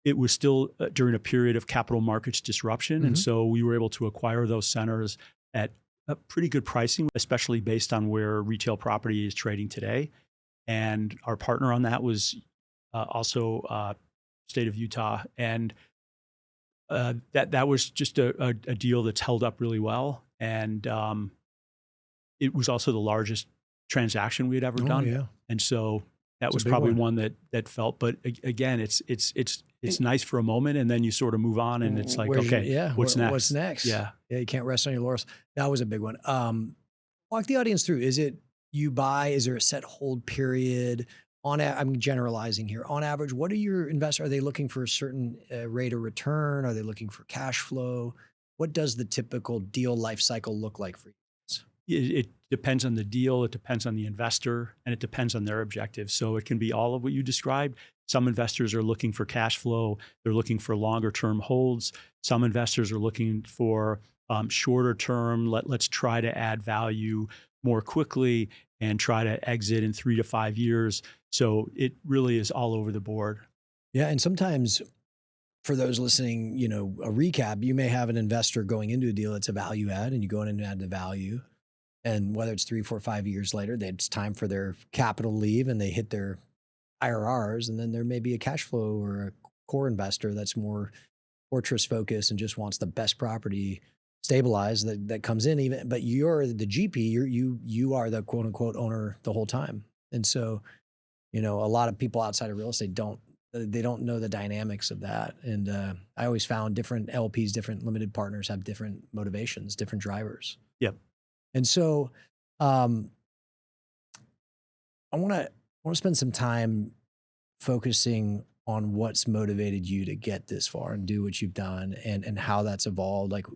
It was still during a period of capital markets disruption. And so we were able to acquire those centers at a pretty good pricing, especially based on where retail property is trading today. And our partner on that was also state of Utah. And that was just a deal that's held up really well. And it was also the largest transaction we had ever done. Yeah. And so that was probably one that felt, but again, it's nice for a moment and then you sort of move on and it's like, what's next? What's next? Yeah. You can't rest on your laurels. That was a big one. Walk the audience through. Is it you buy, is there a set hold period? I'm generalizing here. On average, what are your investors? Are they looking for a certain rate of return? Are they looking for cash flow? What does the typical deal life cycle look like for you? It depends on the deal, it depends on the investor, and it depends on their objectives. So it can be all of what you described. Some investors are looking for cash flow. They're looking for longer term holds. Some investors are looking for shorter term. Let's try to add value more quickly and try to exit in 3 to 5 years. So it really is all over the board. Yeah. And sometimes for those listening, a recap, you may have an investor going into a deal that's a value add and you go in and add the value. And whether it's 3, 4, 5 years later, it's time for their capital leave and they hit their IRRs. And then there may be a cash flow or a core investor that's more fortress focused and just wants the best property stabilized that comes in but you're the GP, you are the quote unquote owner the whole time. And so You know, a lot of people outside of real estate they don't know the dynamics of that. And I always found different LPs, different limited partners have different motivations, different drivers. Yep. And so um, I want to spend some time focusing on what's motivated you to get this far and do what you've done, and how that's evolved. Like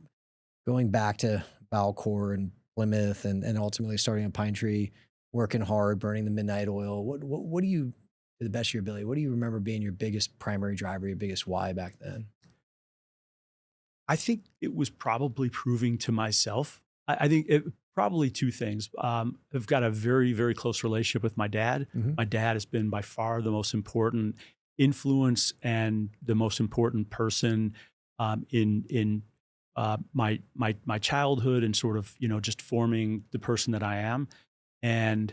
going back to Balcor and Plymouth, and ultimately starting at Pine Tree, working hard, burning the midnight oil. What do you, to the best of your ability, what do you remember being your biggest primary driver, your biggest why back then? I think it was probably proving to myself. I think it probably two things. I've got a very, very close relationship with my dad. Mm-hmm. My dad has been by far the most important influence and the most important person in my childhood, and sort of, just forming the person that I am. And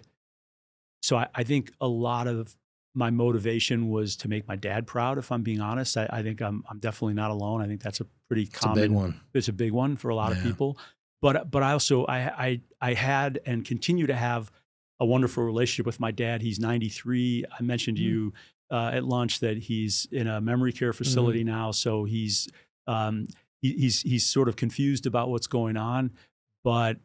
so I think a lot of my motivation was to make my dad proud. If I'm being honest, I think I'm definitely not alone. I think that's a pretty common. It's a big one. It's a big one for a lot of people. But I also I had and continue to have a wonderful relationship with my dad. He's 93. I mentioned to you at lunch that he's in a memory care facility now. So he's sort of confused about what's going on, but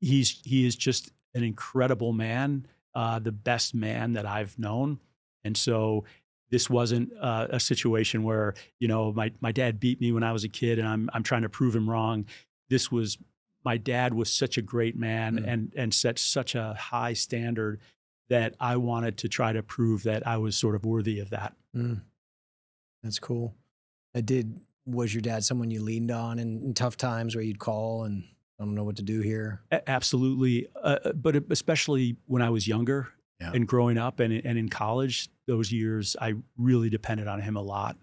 he is just an incredible man, the best man that I've known. And so this wasn't a situation where, my dad beat me when I was a kid and I'm trying to prove him wrong. This was, my dad was such a great man and set such a high standard that I wanted to try to prove that I was sort of worthy of that. That's cool. Was your dad someone you leaned on in tough times where you'd call and I don't know what to do here? Absolutely. But especially when I was younger and growing up and in college, those years, I really depended on him a lot.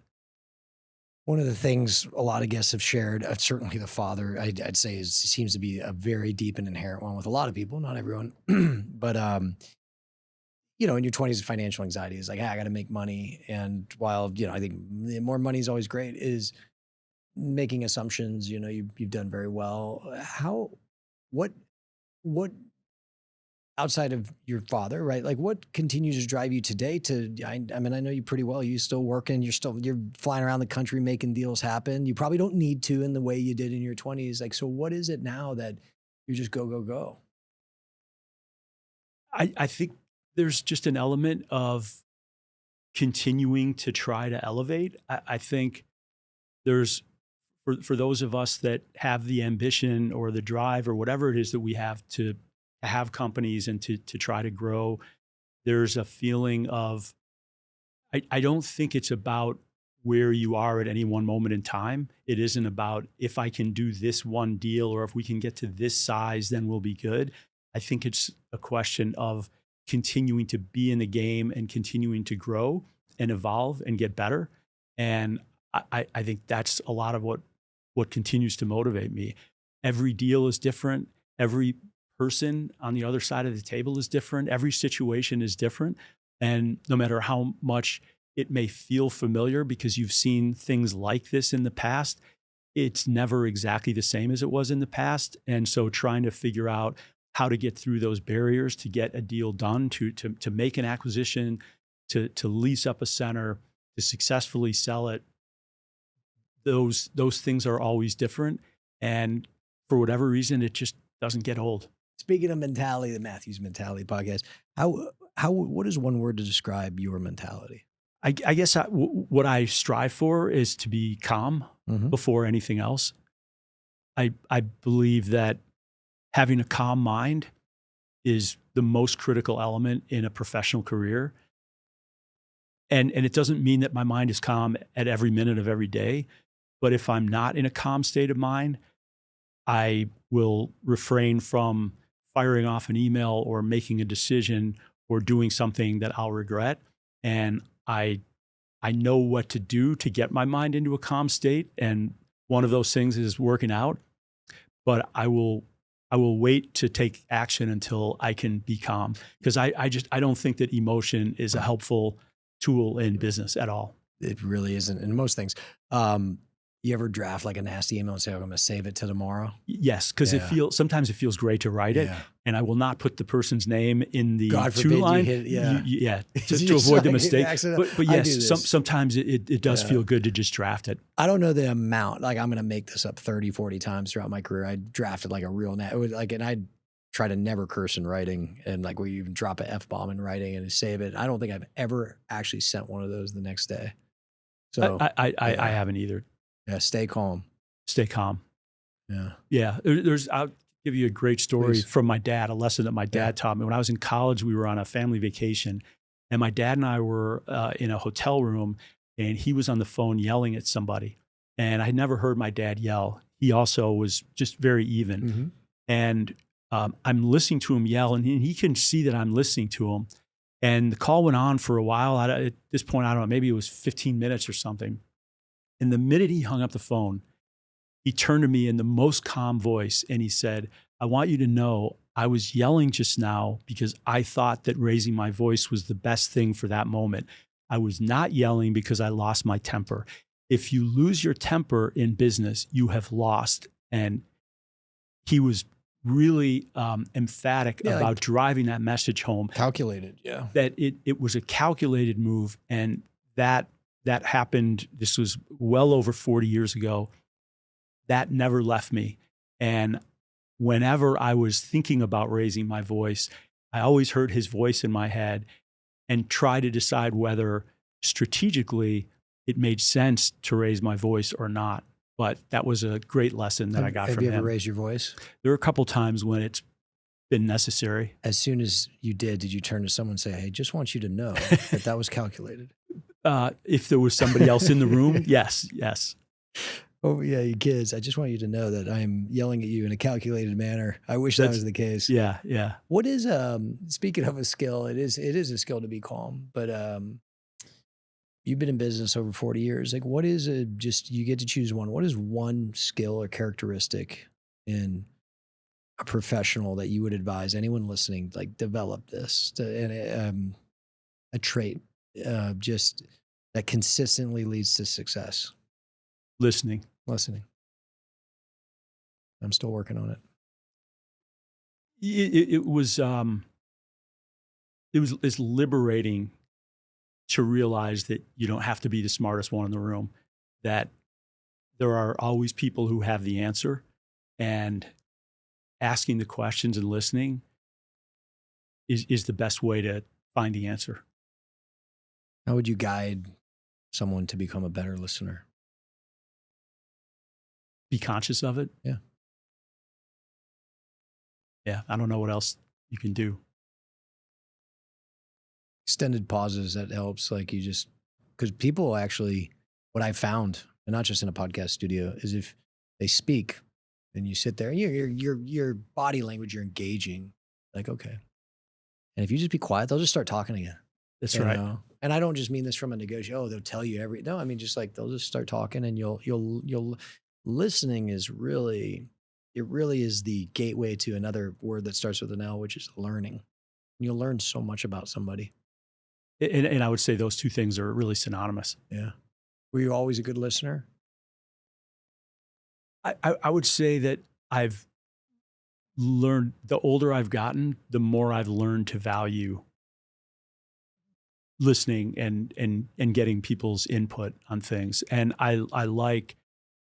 One of the things a lot of guests have shared, certainly the father, I'd say seems to be a very deep and inherent one with a lot of people, not everyone. But, in your 20s, financial anxiety is like, hey, I got to make money. And while, I think more money is always great, is making assumptions. You've done very well. What outside of your father, right? Like what continues to drive you today I know you pretty well. You're still working, you're flying around the country, making deals happen. You probably don't need to in the way you did in your 20s. Like, so what is it now that you just go, go, go? I think there's just an element of continuing to try to elevate. I think there's, for those of us that have the ambition or the drive or whatever it is that we have to have companies and to try to grow, there's a feeling of, I don't think it's about where you are at any one moment in time. It isn't about if I can do this one deal or if we can get to this size, then we'll be good. I think it's a question of continuing to be in the game and continuing to grow and evolve and get better. And I think that's a lot of what continues to motivate me. Every deal is different. Every person on the other side of the table is different. Every situation is different. And no matter how much it may feel familiar because you've seen things like this in the past, it's never exactly the same as it was in the past. And so trying to figure out how to get through those barriers to get a deal done, to make an acquisition, to lease up a center, to successfully sell it, those things are always different. And for whatever reason, it just doesn't get old. Speaking of mentality, the Matthews Mentality Podcast, what is one word to describe your mentality? I guess what I strive for is to be calm before anything else. I believe that having a calm mind is the most critical element in a professional career. And it doesn't mean that my mind is calm at every minute of every day, but if I'm not in a calm state of mind, I will refrain from firing off an email or making a decision or doing something that I'll regret. And I know what to do to get my mind into a calm state. And one of those things is working out, but I will wait to take action until I can be calm. Because I don't think that emotion is a helpful tool in business at all. It really isn't in most things. You ever draft like a nasty email and say, "I'm going to save it till tomorrow"? Yes, because sometimes it feels great to write it, and I will not put the person's name in the God to forbid line. you hit it. Just to avoid the mistake. But I do yes, this. sometimes it does feel good to just draft it. I don't know the amount. Like I'm going to make this up 30, 40 times throughout my career. I drafted like a real and I try to never curse in writing, and like where you even drop an F-bomb in writing and save it. I don't think I've ever actually sent one of those the next day. So I haven't either. Yeah, stay calm. Stay calm. Yeah. Yeah. I'll give you a great story from my dad, a lesson that my dad taught me. When I was in college, we were on a family vacation, and my dad and I were in a hotel room, and he was on the phone yelling at somebody. And I had never heard my dad yell. He also was just very even. Mm-hmm. And I'm listening to him yell, and he can see that I'm listening to him. And the call went on for a while. At this point, I don't know, maybe it was 15 minutes or something. And the minute he hung up the phone, he turned to me in the most calm voice and he said, "I want you to know I was yelling just now because I thought that raising my voice was the best thing for that moment. I was not yelling because I lost my temper. If you lose your temper in business, you have lost." And he was really emphatic about driving that message home. Calculated, yeah. That it was a calculated move, and that happened. This was well over 40 years ago. That never left me. And whenever I was thinking about raising my voice, I always heard his voice in my head and try to decide whether strategically it made sense to raise my voice or not. But that was a great lesson that I got from him. Have you ever raised your voice? There were a couple times when it's been necessary. As soon as you did you turn to someone and say, "Hey, just want you to know that was calculated"? If there was somebody else in the room, yes. Oh yeah, you kids, I just want you to know that I'm yelling at you in a calculated manner. I wish that was the case. Yeah. What is, speaking of a skill, it is a skill to be calm, but you've been in business over 40 years. Like what is you get to choose one. What is one skill or characteristic in a professional that you would advise anyone listening, like develop this, a trait just that consistently leads to success? Listening. I'm still working on it. It's liberating to realize that you don't have to be the smartest one in the room, that there are always people who have the answer, and asking the questions and listening is the best way to find the answer. How would you guide someone to become a better listener? Be conscious of it. Yeah. I don't know what else you can do. Extended pauses, that helps. Like because people actually, what I found, and not just in a podcast studio, is if they speak and you sit there and your body language, you're engaging, like, okay. And if you just be quiet, they'll just start talking again. That's right. Know? And I don't just mean this from a negotiation. Oh, they'll tell you no, I mean, just like, they'll just start talking, and you'll listening is really is the gateway to another word that starts with an L, which is learning. You'll learn so much about somebody. And I would say those two things are really synonymous. Yeah. Were you always a good listener? I would say that I've learned, the older I've gotten, the more I've learned to value listening and getting people's input on things. And I like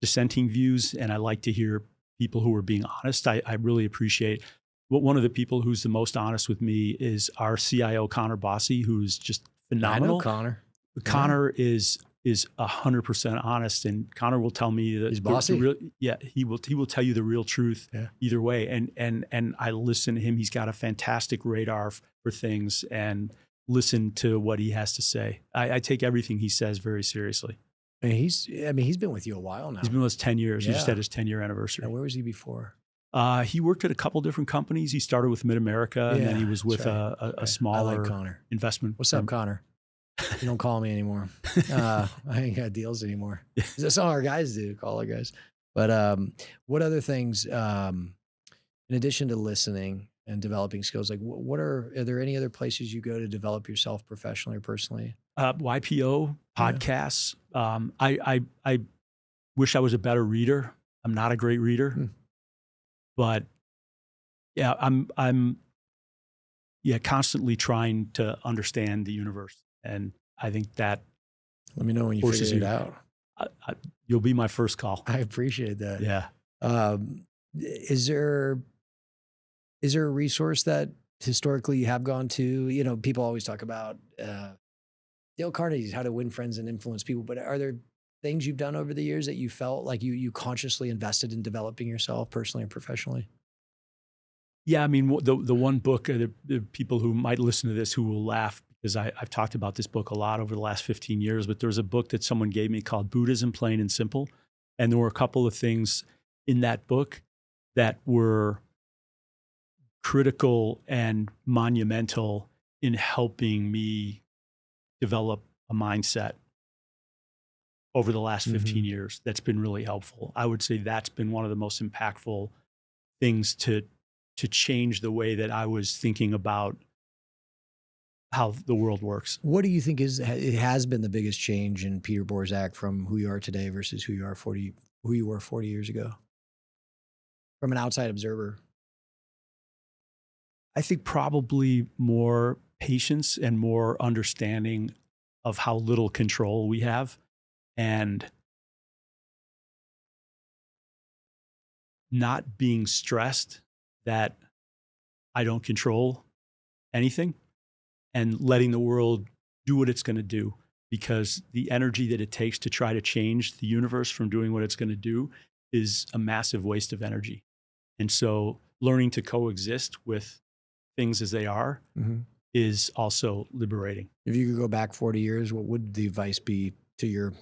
dissenting views, and I like to hear people who are being honest. I really appreciate one of the people who's the most honest with me is our CIO, Connor Bossy, who's just phenomenal. I know Connor. Connor is 100% honest, and Connor will tell me that he's bossy. He will tell you the real truth either way. And I listen to him. He's got a fantastic radar for things, and listen to what he has to say. I take everything he says very seriously. And he's been with you a while now. He's been with us 10 years. He just had his 10-year anniversary. Now, where was he before? He worked at a couple different companies. He started with Mid-America, and then he was with a smaller investment. What's up, Connor? You don't call me anymore. I ain't got deals anymore. That's all our guys do, call our guys. But what other things, in addition to listening and developing skills, like are there any other places you go to develop yourself professionally or personally? YPO, podcasts. I wish I was a better reader. I'm not a great reader, but yeah, I'm constantly trying to understand the universe, and I think that Let me know when you forces figure it you. out. You'll be my first call. I appreciate that. Yeah. Is there a resource that historically you have gone to? You know, people always talk about Dale Carnegie's How to Win Friends and Influence People, but are there things you've done over the years that you felt like you consciously invested in developing yourself personally and professionally? Yeah, I mean, the one book, the people who might listen to this who will laugh because I've talked about this book a lot over the last 15 years, but there was a book that someone gave me called Buddhism Plain and Simple. And there were a couple of things in that book that were critical and monumental in helping me develop a mindset over the last 15 years. That's been really helpful. I would say that's been one of the most impactful things to change the way that I was thinking about how the world works. What do you think it has been the biggest change in Peter Borzak from who you are today versus who you were 40 years ago? From an outside observer. I think probably more patience and more understanding of how little control we have, and not being stressed that I don't control anything, and letting the world do what it's going to do, because the energy that it takes to try to change the universe from doing what it's going to do is a massive waste of energy. And so learning to coexist with things as they are is also liberating. If you could go back 40 years, what would the advice be to your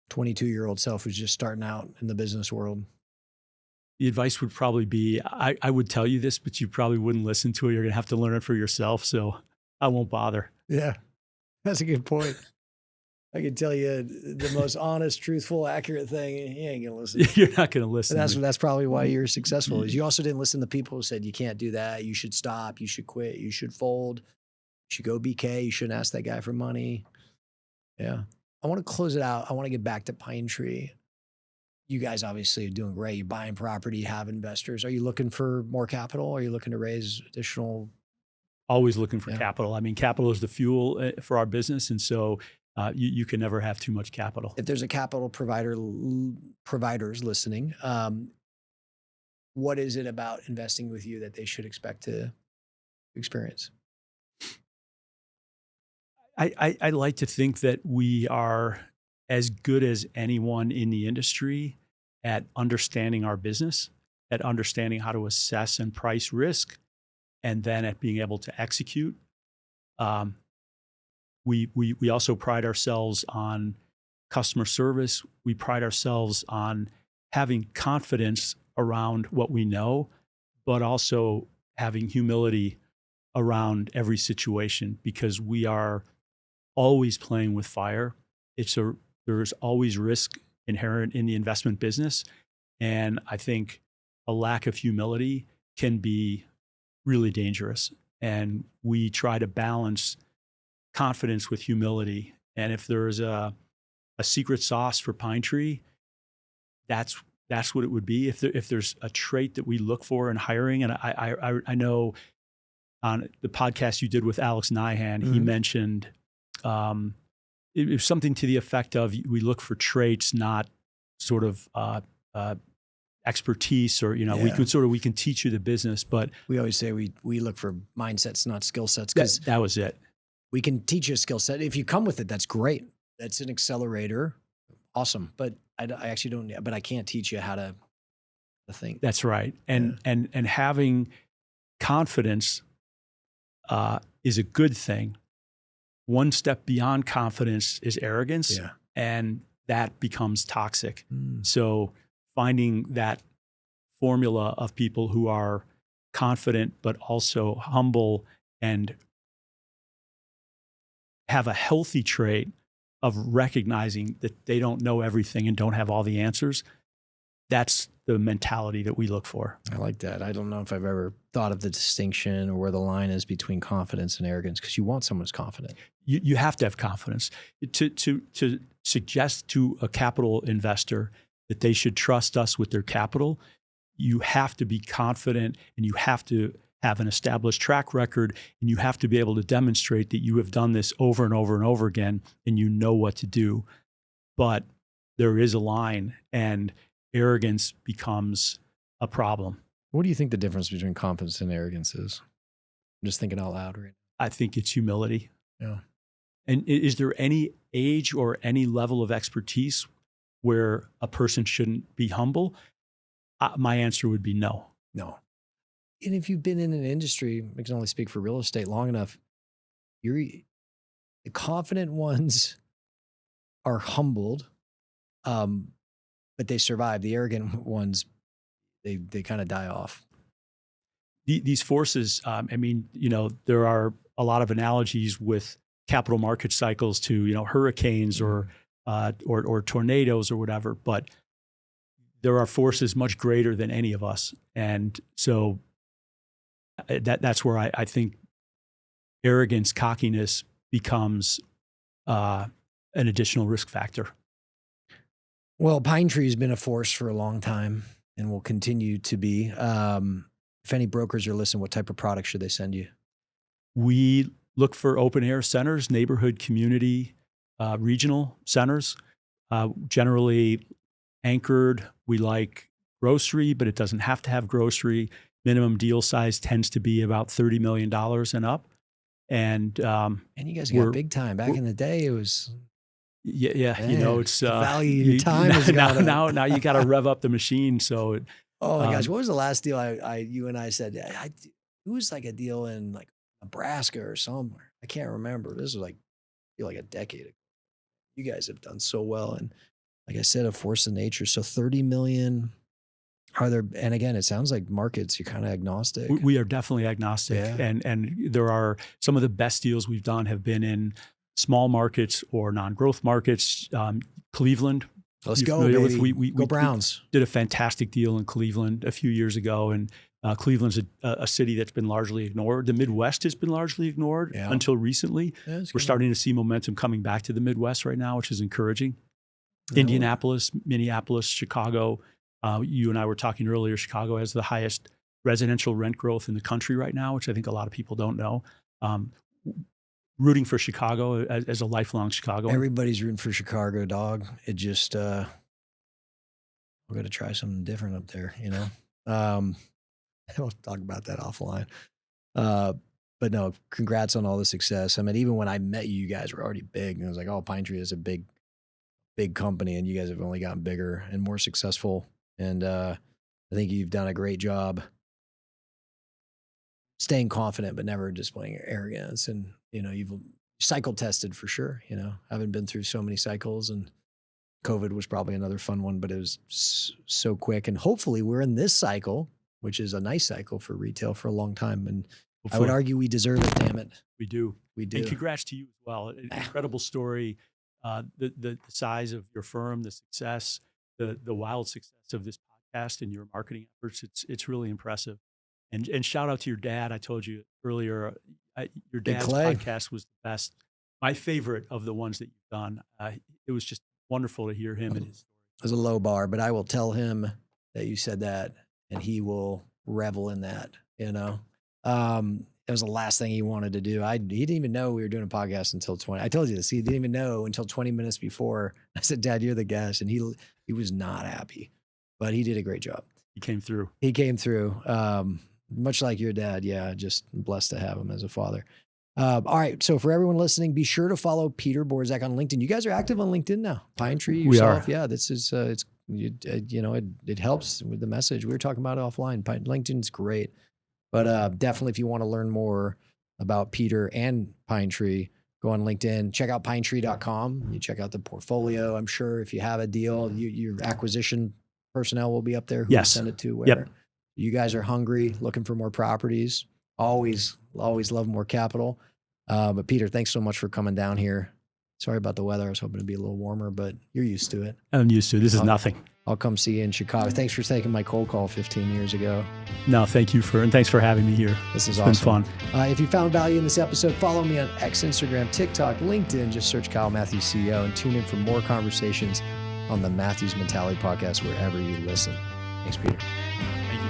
22-year-old self who's just starting out in the business world? The advice would probably be, I would tell you this, but you probably wouldn't listen to it. You're going to have to learn it for yourself. So I won't bother. Yeah, that's a good point. I can tell you the most honest, truthful, accurate thing. You ain't going to listen. You're not going to listen. That's probably why you're successful. Is you also didn't listen to people who said, you can't do that. You should stop. You should quit. You should fold. You should go BK. You shouldn't ask that guy for money. Yeah. I want to close it out. I want to get back to Pine Tree. You guys obviously are doing great. You're buying property, you have investors. Are you looking for more capital? Are you looking to raise additional? Always looking for capital. I mean, capital is the fuel for our business. And so you can never have too much capital. If there's a capital providers listening, what is it about investing with you that they should expect to experience? I like to think that we are as good as anyone in the industry at understanding our business, at understanding how to assess and price risk, and then at being able to execute. We also pride ourselves on customer service. We pride ourselves on having confidence around what we know, but also having humility around every situation, because we are always playing with fire. There's always risk inherent in the investment business. And I think a lack of humility can be really dangerous. And we try to balance confidence with humility. And if there's a secret sauce for Pine Tree, that's what it would be. If there's a trait that we look for in hiring, and I know on the podcast you did with Alex Nyhan, he mentioned it was something to the effect of, we look for traits, not sort of expertise, or we can teach you the business, but we always say we look for mindsets, not skill sets, because that was it. We can teach you a skill set. If you come with it, that's great. That's an accelerator. Awesome. But I actually don't, but I can't teach you how to think. That's right. And having confidence is a good thing. One step beyond confidence is arrogance, and that becomes toxic. So finding that formula of people who are confident, but also humble and have a healthy trait of recognizing that they don't know everything and don't have all the answers, that's the mentality that we look for. I like that. I don't know if I've ever thought of the distinction or where the line is between confidence and arrogance, because you want someone who's confident. You have to have confidence. To suggest to a capital investor that they should trust us with their capital, you have to be confident, and you have to have an established track record, and you have to be able to demonstrate that you have done this over and over and over again, and you know what to do. But there is a line, and arrogance becomes a problem. What do you think the difference between confidence and arrogance is? I'm just thinking out loud right I think it's humility. now. And is there any age or any level of expertise where a person shouldn't be humble? My answer would be no. No. And if you've been in an industry, I can only speak for real estate long enough, the confident ones are humbled, but they survive. The arrogant ones, they kind of die off. These forces, there are a lot of analogies with capital market cycles to, hurricanes or tornadoes or whatever, but there are forces much greater than any of us. And so that's where I think arrogance, cockiness becomes an additional risk factor. Well, Pine Tree has been a force for a long time and will continue to be. If any brokers are listening, what type of product should they send you? We look for open air centers, neighborhood, community, regional centers, generally anchored. We like grocery, but it doesn't have to have grocery. Minimum deal size tends to be about $30 million and up. And you guys got big time. Back in the day, it was... Yeah, Man, it's the value of your time is now you got to rev up the machine. So, oh my gosh, what was the last deal you and I said? It was like a deal in like Nebraska or somewhere. I can't remember. This was like a decade ago. You guys have done so well, and like I said, a force of nature. So 30 million. Are there? And again, it sounds like markets. You're kind of agnostic. We are definitely agnostic, Yeah. and there are some of the best deals we've done have been in small markets or non-growth markets. Cleveland. Let's go, baby. Go Browns. We did a fantastic deal in Cleveland a few years ago, and Cleveland's a city that's been largely ignored. The Midwest has been largely ignored until recently. Yeah, we're starting to see momentum coming back to the Midwest right now, which is encouraging. Indianapolis, Minneapolis, Chicago. You and I were talking earlier, Chicago has the highest residential rent growth in the country right now, which I think a lot of people don't know. Rooting for Chicago as a lifelong Chicagoan. Everybody's rooting for Chicago, dog. It just, we're going to try something different up there, We'll talk about that offline. But no, congrats on all the success. I mean, even when I met you, you guys were already big. And I was like, oh, Pine Tree is a big company, and you guys have only gotten bigger and more successful. And I think you've done a great job staying confident, but never displaying arrogance. And, you've cycle tested for sure. I haven't been through so many cycles, and COVID was probably another fun one, but it was so quick. And hopefully we're in this cycle, which is a nice cycle for retail for a long time. And hopefully, I would argue we deserve it. Damn it. We do. We do. And congrats to you as well. Incredible story. The size of your firm, the success, the wild success of this podcast and your marketing efforts. It's really impressive. And shout out to your dad. I told you earlier, your dad's podcast was the best. My favorite of the ones that you've done. It was just wonderful to hear him and his story. It was a low bar, but I will tell him that you said that, and he will revel in that. It was the last thing he wanted to do. He didn't even know we were doing a podcast until 20. I told you this. He didn't even know until 20 minutes before. I said, Dad, you're the guest. And he was not happy, but he did a great job. He came through. Much like your dad. Yeah. Just blessed to have him as a father. All right. So for everyone listening, be sure to follow Peter Borzak on LinkedIn. You guys are active on LinkedIn now. Pine Tree yourself. We are. Yeah. This is, it helps with the message. We were talking about it offline. LinkedIn's great. But definitely, if you want to learn more about Peter and Pine Tree, go on LinkedIn. Check out pinetree.com. You check out the portfolio. I'm sure if you have a deal, your acquisition personnel will be up there. Who yes. Send it to where yep. You guys are hungry, looking for more properties. Always love more capital. But Peter, thanks so much for coming down here. Sorry about the weather. I was hoping to be a little warmer, but you're used to it. I'm used to it. This is nothing. I'll come see you in Chicago. Thanks for taking my cold call 15 years ago. No, thank you and thanks for having me here. This is awesome. It's been fun. If you found value in this episode, follow me on X, Instagram, TikTok, LinkedIn. Just search Kyle Matthews CEO and tune in for more conversations on the Matthews Mentality Podcast wherever you listen. Thanks, Peter. Thank you.